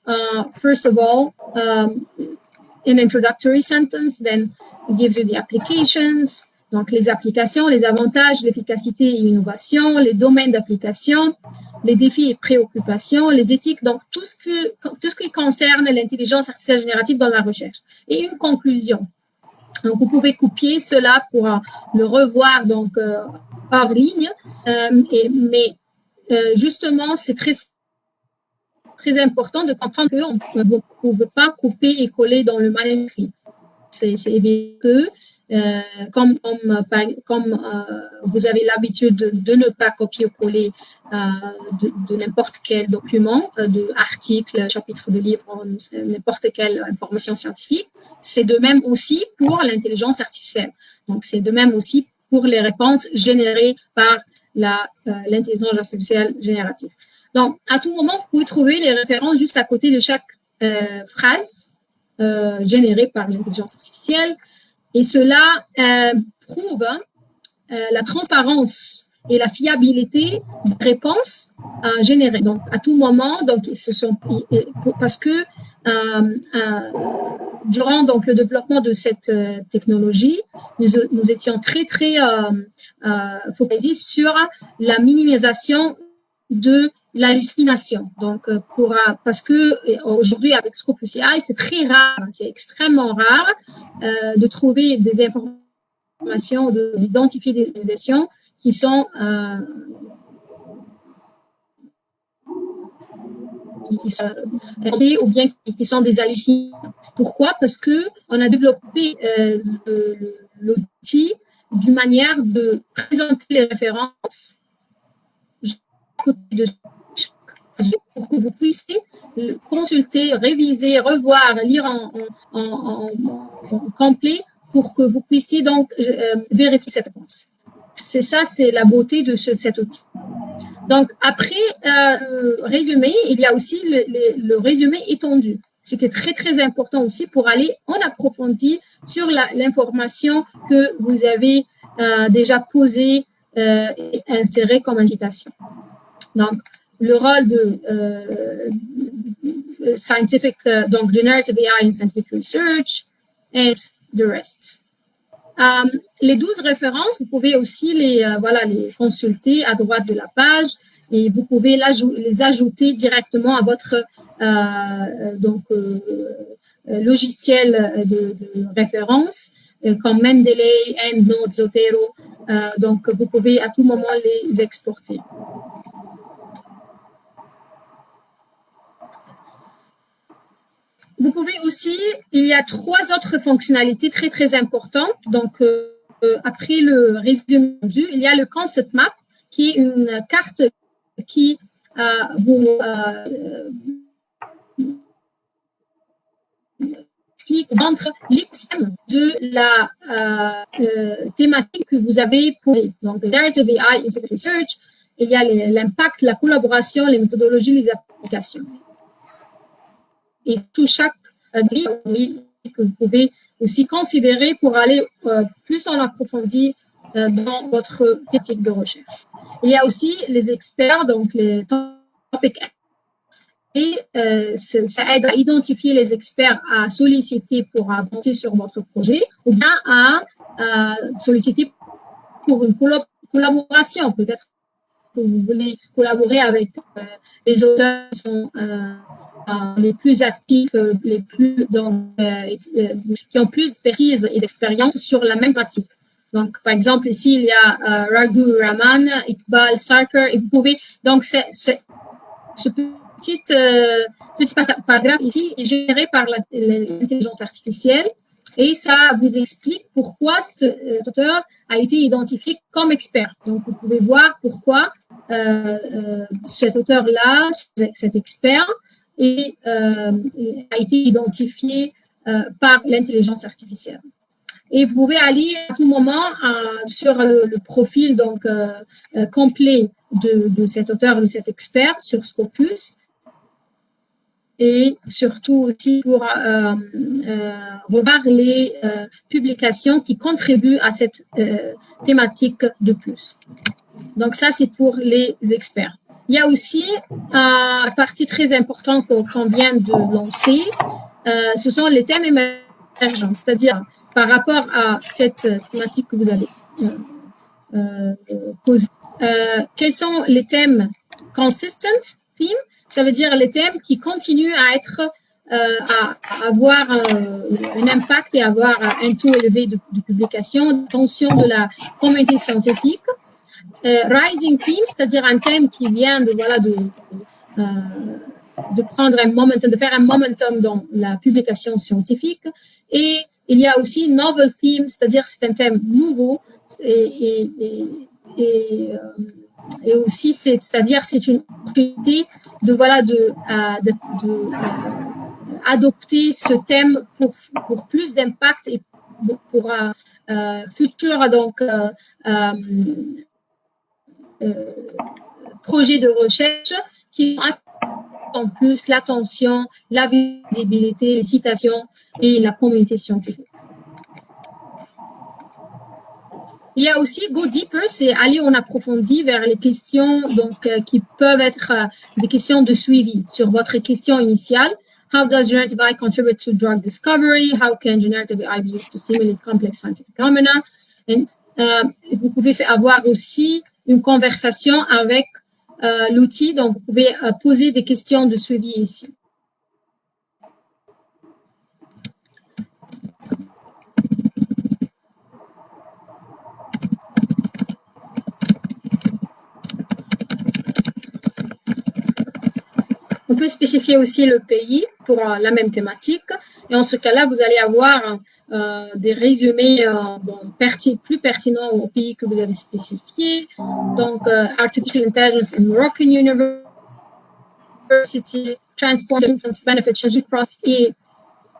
first of all, an introductory sentence, then it gives you the applications, donc les applications, les avantages, l'efficacité et l'innovation, les domaines d'application, les défis et préoccupations, les éthiques, donc tout ce qui concerne l'intelligence artificielle générative dans la recherche. Et une conclusion. Donc, vous pouvez copier cela pour le revoir donc hors ligne, mais justement, c'est très important de comprendre qu'on ne peut pas couper et coller dans le manuscrit. C'est évident que, comme vous avez l'habitude de ne pas copier-coller de n'importe quel document, de article, chapitre de livre, n'importe quelle information scientifique, c'est de même aussi pour l'intelligence artificielle. Donc, c'est de même aussi pour les réponses générées par l'intelligence artificielle générative. Donc, à tout moment, vous pouvez trouver les références juste à côté de chaque phrase générée par l'intelligence artificielle. Et cela prouve la transparence et la fiabilité des réponses générées. Donc, à tout moment, donc, parce que durant donc, le développement de cette technologie, nous étions très focalisés sur la minimisation de l'hallucination. Donc, parce que aujourd'hui, avec Scopus AI, c'est très rare, c'est extrêmement rare de trouver des informations, d'identifier des organisations qui sont ou bien qui sont des hallucinations. Pourquoi? Parce que on a développé l'outil d'une manière de présenter les références pour que vous puissiez consulter, réviser, revoir, lire en complet pour que vous puissiez donc vérifier cette réponse. C'est la beauté de cet outil. Donc, après le résumé, il y a aussi le résumé étendu, ce qui est très important aussi pour aller en approfondi sur l'information que vous avez déjà posée et insérée comme incitation. Donc, le rôle de scientific, donc generative AI in scientific research, and the rest. Les 12 références, vous pouvez aussi les consulter à droite de la page et vous pouvez les ajouter directement à votre logiciel de référence comme Mendeley, EndNote, Zotero. Donc, vous pouvez à tout moment les exporter. Vous pouvez aussi, il y a 3 autres fonctionnalités très importantes. Donc, après le résumé, il y a le concept map, qui est une carte qui vous montre l'écosystème de la thématique que vous avez posée. Donc, Generative AI in Scientific Research, il y a l'impact, la collaboration, les méthodologies, les applications. Et tout chaque que vous pouvez aussi considérer pour aller plus en approfondi dans votre thématique de recherche. Il y a aussi les experts, donc les topic et ça aide à identifier les experts à solliciter pour avancer sur votre projet ou bien à solliciter pour une collaboration. Peut-être que vous voulez collaborer avec les auteurs qui sont les plus actifs, qui ont plus d'expertise et d'expérience sur la même pratique. Donc, par exemple, ici, il y a Raghu Raman, Iqbal Sarkar, et vous pouvez, donc, ce petit paragraphe ici est géré par l'intelligence artificielle et ça vous explique pourquoi cet auteur a été identifié comme expert. Donc, vous pouvez voir pourquoi cet auteur-là, cet expert, a été identifié par l'intelligence artificielle. Et vous pouvez aller à tout moment sur le profil donc complet de cet auteur, de cet expert sur Scopus. et surtout aussi pour revoir les publications qui contribuent à cette thématique de plus. Donc ça, c'est pour les experts. Il y a aussi une partie très importante qu'on vient de lancer, ce sont les thèmes émergents, c'est-à-dire par rapport à cette thématique que vous avez posée. Quels sont les thèmes consistent themes? Ça veut dire les thèmes qui continuent à être, à avoir un impact et avoir un taux élevé de publication, d'attention de la communauté scientifique. Rising theme, c'est-à-dire un thème qui vient de prendre un momentum, de faire un momentum dans la publication scientifique. Et il y a aussi novel theme, c'est-à-dire c'est un thème nouveau et aussi c'est-à-dire c'est une opportunité de adopter ce thème pour plus d'impact et pour futur donc projets de recherche qui en plus l'attention, la visibilité, les citations et la communauté scientifique. Il y a aussi Go Deeper, c'est aller en approfondi vers les questions donc, qui peuvent être des questions de suivi sur votre question initiale. How does generative AI contribute to drug discovery? How can generative AI be used to simulate complex scientific phenomena? And, vous pouvez avoir aussi une conversation avec l'outil, donc vous pouvez poser des questions de suivi ici. On peut spécifier aussi le pays pour la même thématique. Et en ce cas-là, vous allez avoir des résumés plus pertinents au pays que vous avez spécifié. Donc, Artificial Intelligence in Moroccan University, Transport, Influence, Benefit, Change Cross, et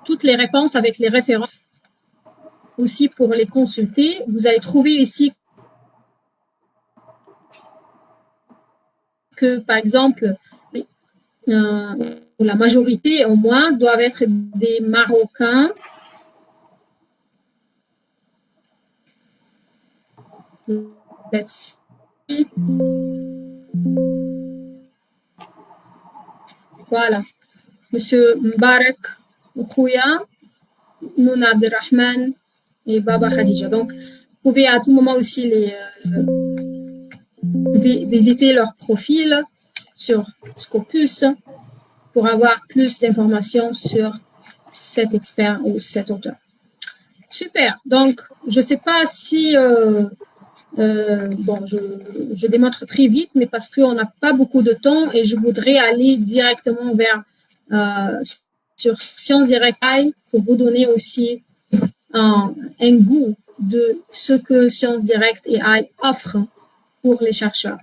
toutes les réponses avec les références aussi pour les consulter. Vous allez trouver ici que, par exemple, la majorité au moins doivent être des Marocains. Let's see. Voilà. Monsieur Mbarak Khouya, Nouna Abdelrahman et Baba Khadija. Donc, vous pouvez à tout moment aussi visiter leur profil sur Scopus pour avoir plus d'informations sur cet expert ou cet auteur. Super. Donc, je ne sais pas si... je démontre très vite, mais parce qu'on n'a pas beaucoup de temps et je voudrais aller directement vers sur Sciences Direct AI pour vous donner aussi un goût de ce que Sciences Direct AI offre pour les chercheurs.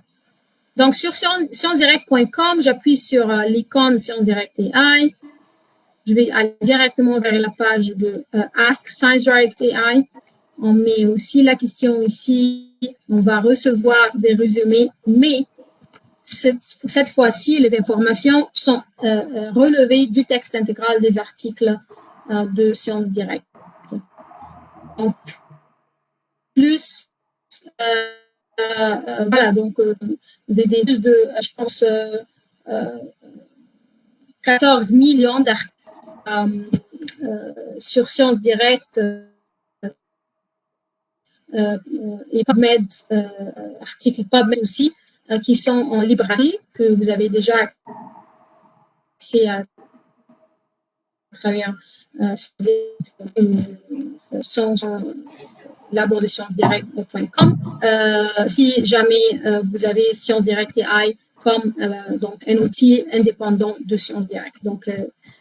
Donc, sur sciencesdirect.com, j'appuie sur l'icône Sciences Direct AI. Je vais aller directement vers la page de Ask Science Direct AI. On met aussi la question ici. On va recevoir des résumés, mais cette fois-ci, les informations sont relevées du texte intégral des articles de Sciences Direct. Donc, plus... voilà, donc plus de, je pense, 14 millions d'articles sur Sciences Direct et PubMed, articles PubMed aussi, qui sont en librairie, que vous avez déjà accès à travers son labo de sciencesdirect.com. Si jamais vous avez Sciences Direct AI comme donc un outil indépendant de Sciences Direct. Donc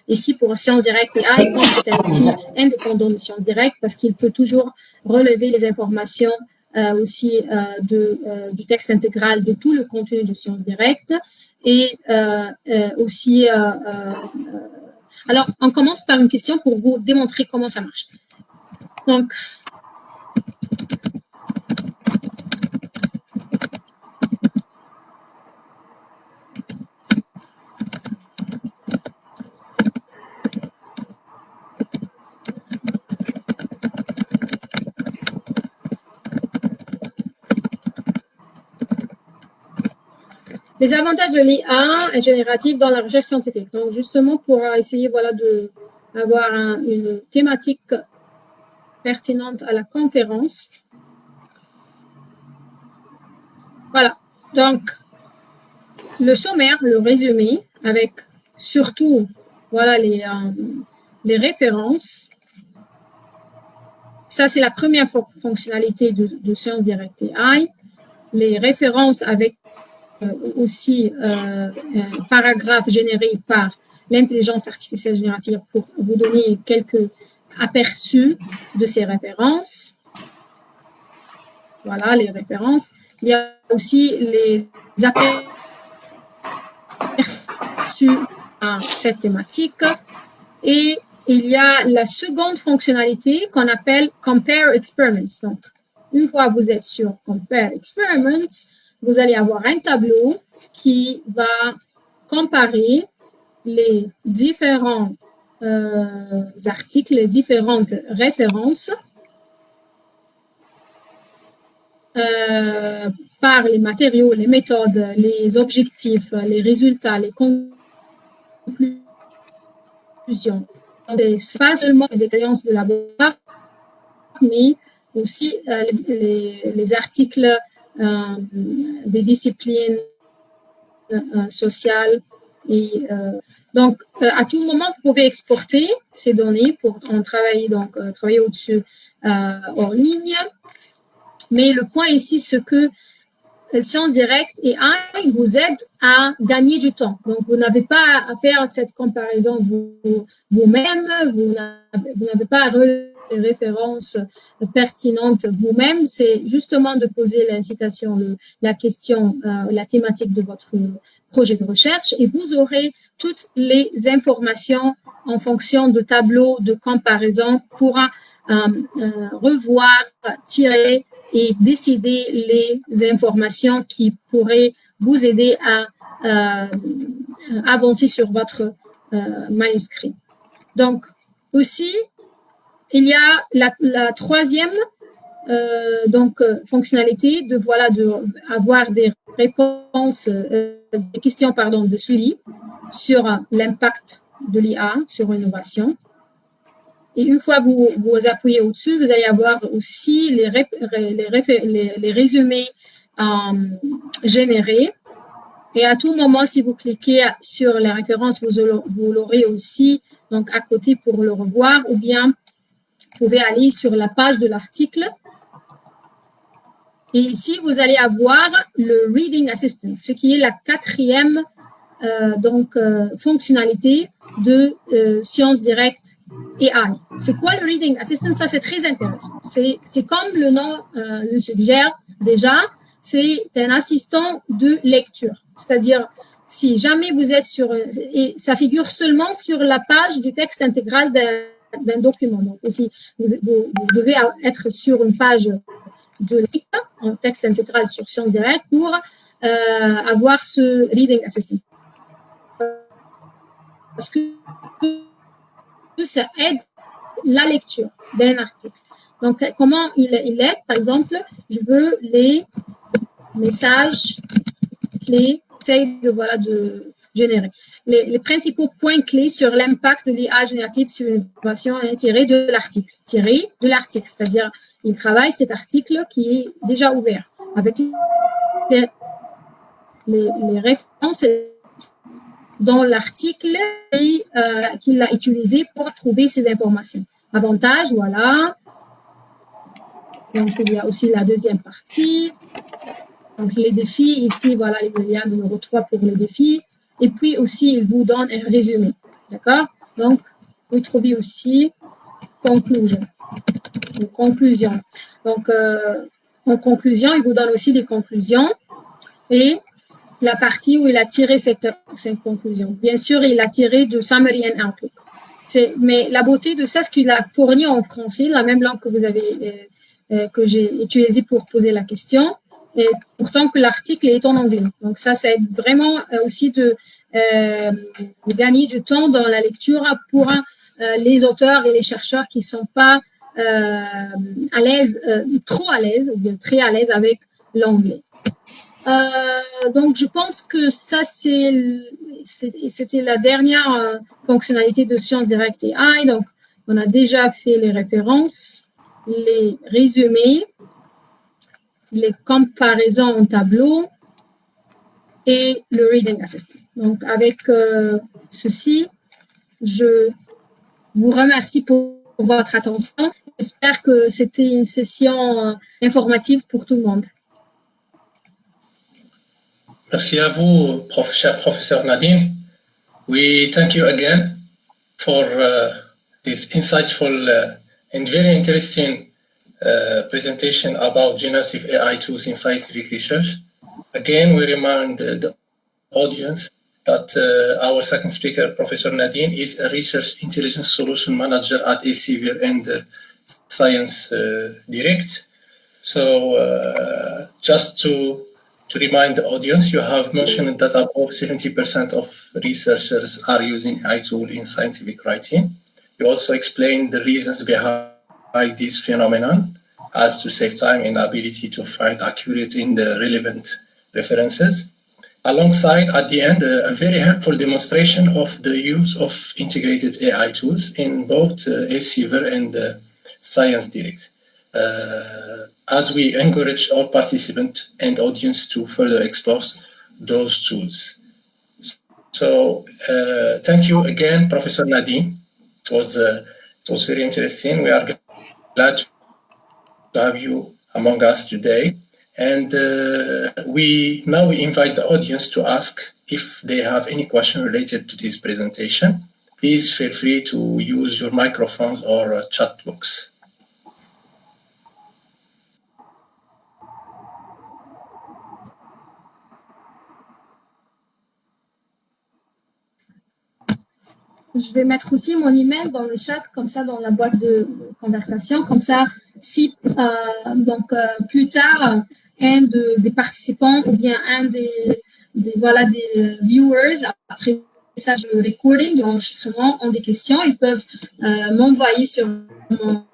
ici pour Sciences Direct AI, comme c'est un outil indépendant de Sciences Direct, parce qu'il peut toujours relever les informations aussi du texte intégral de tout le contenu de Sciences Direct et aussi alors on commence par une question pour vous démontrer comment ça marche. Donc Les avantages de l'IA générative dans la recherche scientifique. Donc, justement, pour essayer d'avoir une thématique pertinente à la conférence. Voilà. Donc, le sommaire, le résumé, avec surtout les références. Ça, c'est la première fonctionnalité de Sciences Directes AI. Les références avec aussi un paragraphe généré par l'intelligence artificielle générative pour vous donner quelques aperçus de ces références. Voilà, les références. Il y a aussi les aperçus à cette thématique. Et il y a la seconde fonctionnalité qu'on appelle Compare Experiments. Donc, une fois que vous êtes sur Compare Experiments, vous allez avoir un tableau qui va comparer les différents articles, les différentes références par les matériaux, les méthodes, les objectifs, les résultats, les conclusions. C'est pas seulement les expériences de laboratoire, mais aussi les articles des disciplines sociales. Et donc, à tout moment, vous pouvez exporter ces données pour en travailler, travailler au-dessus hors ligne. Mais le point ici, c'est que Sciences Directes et AI vous aide à gagner du temps. Donc, vous n'avez pas à faire cette comparaison vous-même, vous n'avez pas à relever les références pertinentes vous-même. C'est justement de poser l'incitation, la question, la thématique de votre projet de recherche et vous aurez toutes les informations en fonction de tableaux de comparaison pour revoir, tirer et décider les informations qui pourraient vous aider à avancer sur votre manuscrit. Donc, aussi, il y a la troisième fonctionnalité de avoir des réponses, des questions de suivi sur l'impact de l'IA sur l'innovation. Et une fois vous appuyez au-dessus, vous allez avoir aussi les résumés générés. Et à tout moment, si vous cliquez sur la référence, vous l'aurez aussi donc à côté pour le revoir, ou bien vous pouvez aller sur la page de l'article. Et ici, vous allez avoir le Reading Assistant, ce qui est la quatrième fonctionnalité de Sciences Directes AI. C'est quoi le Reading Assistant? Ça, c'est très intéressant. C'est comme le nom le suggère déjà, c'est un assistant de lecture. C'est-à-dire, si jamais vous êtes et ça figure seulement sur la page du texte intégral d'un document. Donc, aussi, vous devez être sur une page de un texte intégral sur Sciences Directes pour avoir ce Reading Assistant. Parce que ça aide la lecture d'un article. Donc, comment il aide? Par exemple, je veux les messages clés, j'essaie de générer. Les principaux points clés sur l'impact de l'IA générative sur l'innovation tirés de l'article. C'est-à-dire, il travaille cet article qui est déjà ouvert avec les références dans l'article qu'il a utilisé pour trouver ces informations. Avantages, voilà. Donc, il y a aussi la deuxième partie. Donc, les défis, ici, voilà, il y a numéro 3 pour les défis. Et puis aussi, il vous donne un résumé. D'accord? Donc, vous trouvez aussi conclusion. Donc, en conclusion, il vous donne aussi des conclusions. Et la partie où il a tiré cette conclusion. Bien sûr, il a tiré de Summary and Outlook. Mais la beauté de ça, c'est qu'il a fourni en français, la même langue que vous avez, que j'ai utilisée pour poser la question, et pourtant que l'article est en anglais. Donc ça aide vraiment aussi de gagner du temps dans la lecture pour les auteurs et les chercheurs qui ne sont pas à l'aise, trop à l'aise, ou bien très à l'aise avec l'anglais. Donc, je pense que ça, c'était la dernière fonctionnalité de Science Direct AI. Donc, on a déjà fait les références, les résumés, les comparaisons en tableau et le reading assistant. Donc, avec ceci, je vous remercie pour votre attention. J'espère que c'était une session informative pour tout le monde. Merci à vous, cher professeur Nadine. We thank you again for this insightful and very interesting presentation about generative AI tools in scientific research. Again, we remind the audience that our second speaker, Professor Nadine, is a Research Intelligence Solution Manager at Elsevier and Science Direct. So just to remind the audience, you have mentioned that above 70% of researchers are using AI tool in scientific writing. You also explained the reasons behind this phenomenon, as to save time and ability to find accurate in the relevant references. Alongside, at the end, a very helpful demonstration of the use of integrated AI tools in both Elsevier and Science Direct, as we encourage all participants and audience to further explore those tools. So thank you again, Professor Nadine. It was very interesting. We are glad to have you among us today. And we invite the audience to ask if they have any question related to this presentation. Please feel free to use your microphones or chat box. Je vais mettre aussi mon email dans le chat, comme ça, dans la boîte de conversation. Comme ça, si plus tard, un des participants ou bien un des viewers, après ça, le recording, l'enregistrement, ont des questions, ils peuvent m'envoyer sur mon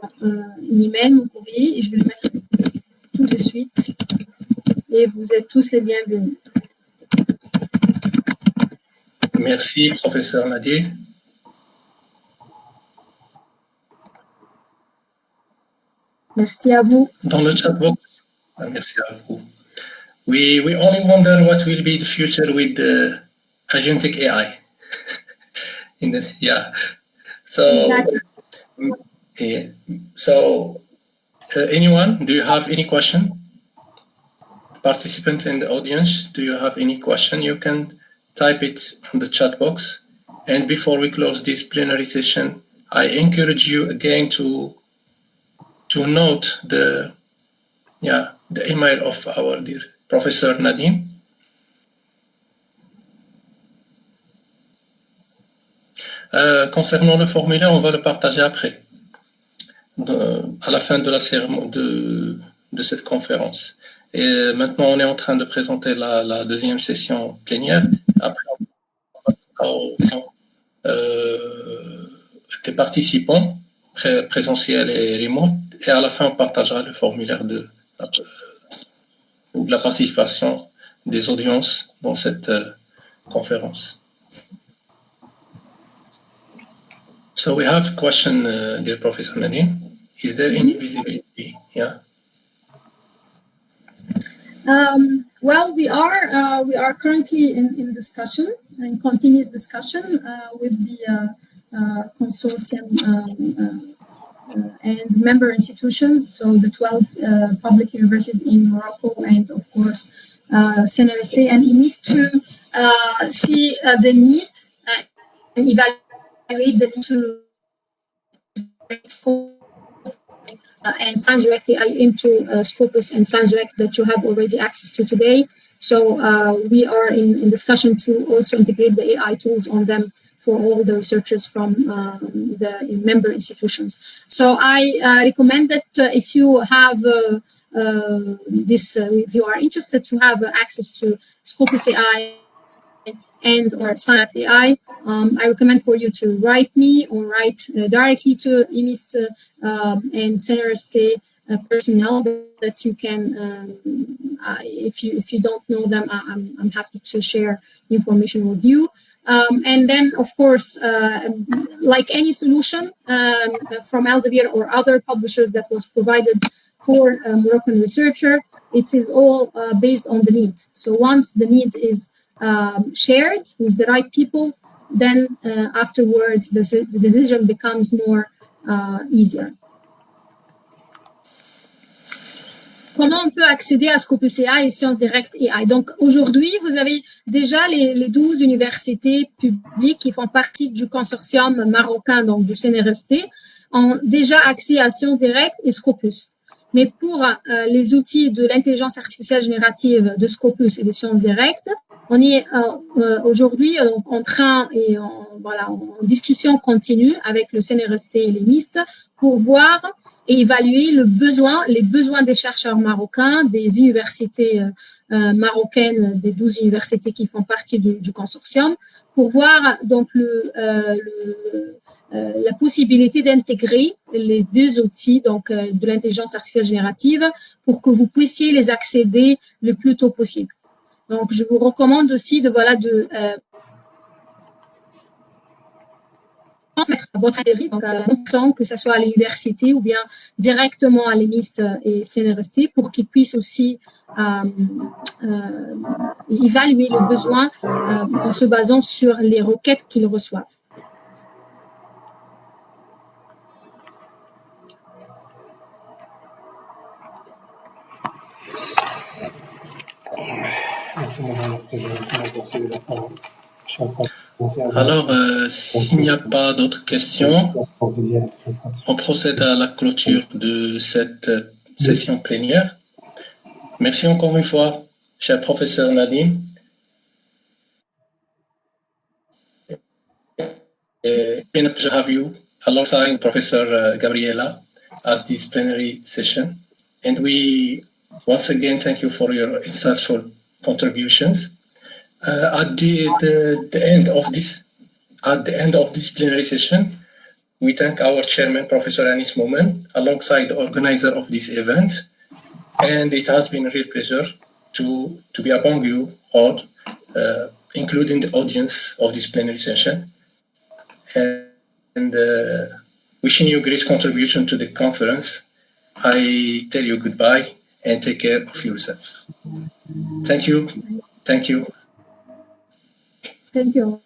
email, mon courrier, et je vais le mettre tout de suite. Et vous êtes tous les bienvenus. Merci, professeur Nadine. Merci à vous. Dans le chat box, merci à vous. We only wonder what will be the future with the agentic AI. So, exactly. Anyone, do you have any question? Participants in the audience, do you have any question? You can type it on the chat box. And before we close this plenary session, I encourage you again to note the email of our dear Professor Nadine. Concernant le formulaire, on va le partager après, à la fin de la cérémonie de cette conférence. Et maintenant, on est en train de présenter la deuxième session plénière. Après, on passera aux questions des participants, présentiels et remote. Et à la fin, on partagera le formulaire de la participation des audiences dans cette conférence. So we have a question, dear Professor Nadine. Is there any visibility? Yeah. Well, we are currently in discussion, in continuous discussion with the consortium and member institutions, so the 12 public universities in Morocco and, of course, Senariste, and it needs to see the need and evaluate the need to and Science Direct AI into Scopus and Science Direct that you have already access to today. So we are in discussion to also integrate the AI tools on them for all the researchers from the member institutions. So I recommend that if you have if you are interested to have access to Scopus AI and or Science AI, I recommend for you to write me or write directly to IMIST and Senariste personnel that you can if you don't know them, I'm happy to share information with you. And then, of course, like any solution from Elsevier or other publishers that was provided for a Moroccan researcher, it is all based on the need. So once the need is shared with the right people, then afterwards the decision becomes more easier. Comment on peut accéder à Scopus AI et Sciences Directes AI? Donc aujourd'hui, vous avez déjà les 12 universités publiques qui font partie du consortium marocain, donc du CNRST, ont déjà accès à Sciences Directes et Scopus. Mais pour les outils de l'intelligence artificielle générative de Scopus et de Sciences Directes, on est aujourd'hui en train et en discussion continue avec le CNRST et les MIST pour voir et évaluer les besoins des chercheurs marocains, des universités marocaines, des 12 universités qui font partie du consortium, pour voir donc la possibilité d'intégrer les deux outils donc de l'intelligence artificielle générative pour que vous puissiez les accéder le plus tôt possible. Donc, je vous recommande aussi de transmettre à votre librairie, donc à la fonction, que ce soit à l'université ou bien directement à l'EMIST et CNRST, pour qu'ils puissent aussi évaluer le besoin en se basant sur les requêtes qu'ils reçoivent. Alors, s'il n'y a pas d'autres questions, on procède à la clôture de cette session plénière. Merci encore une fois, cher professeur Nadine. It's been a pleasure to have you alongside Professor Gabriela as this plenary session. And we once again thank you for your insightful contributions. At the end of this plenary session, we thank our chairman, Professor Anis Moumen, alongside the organizer of this event. And it has been a real pleasure to be among you all, including the audience of this plenary session. And wishing you great contribution to the conference. I tell you goodbye and take care of yourself. Thank you. Thank you. Thank you.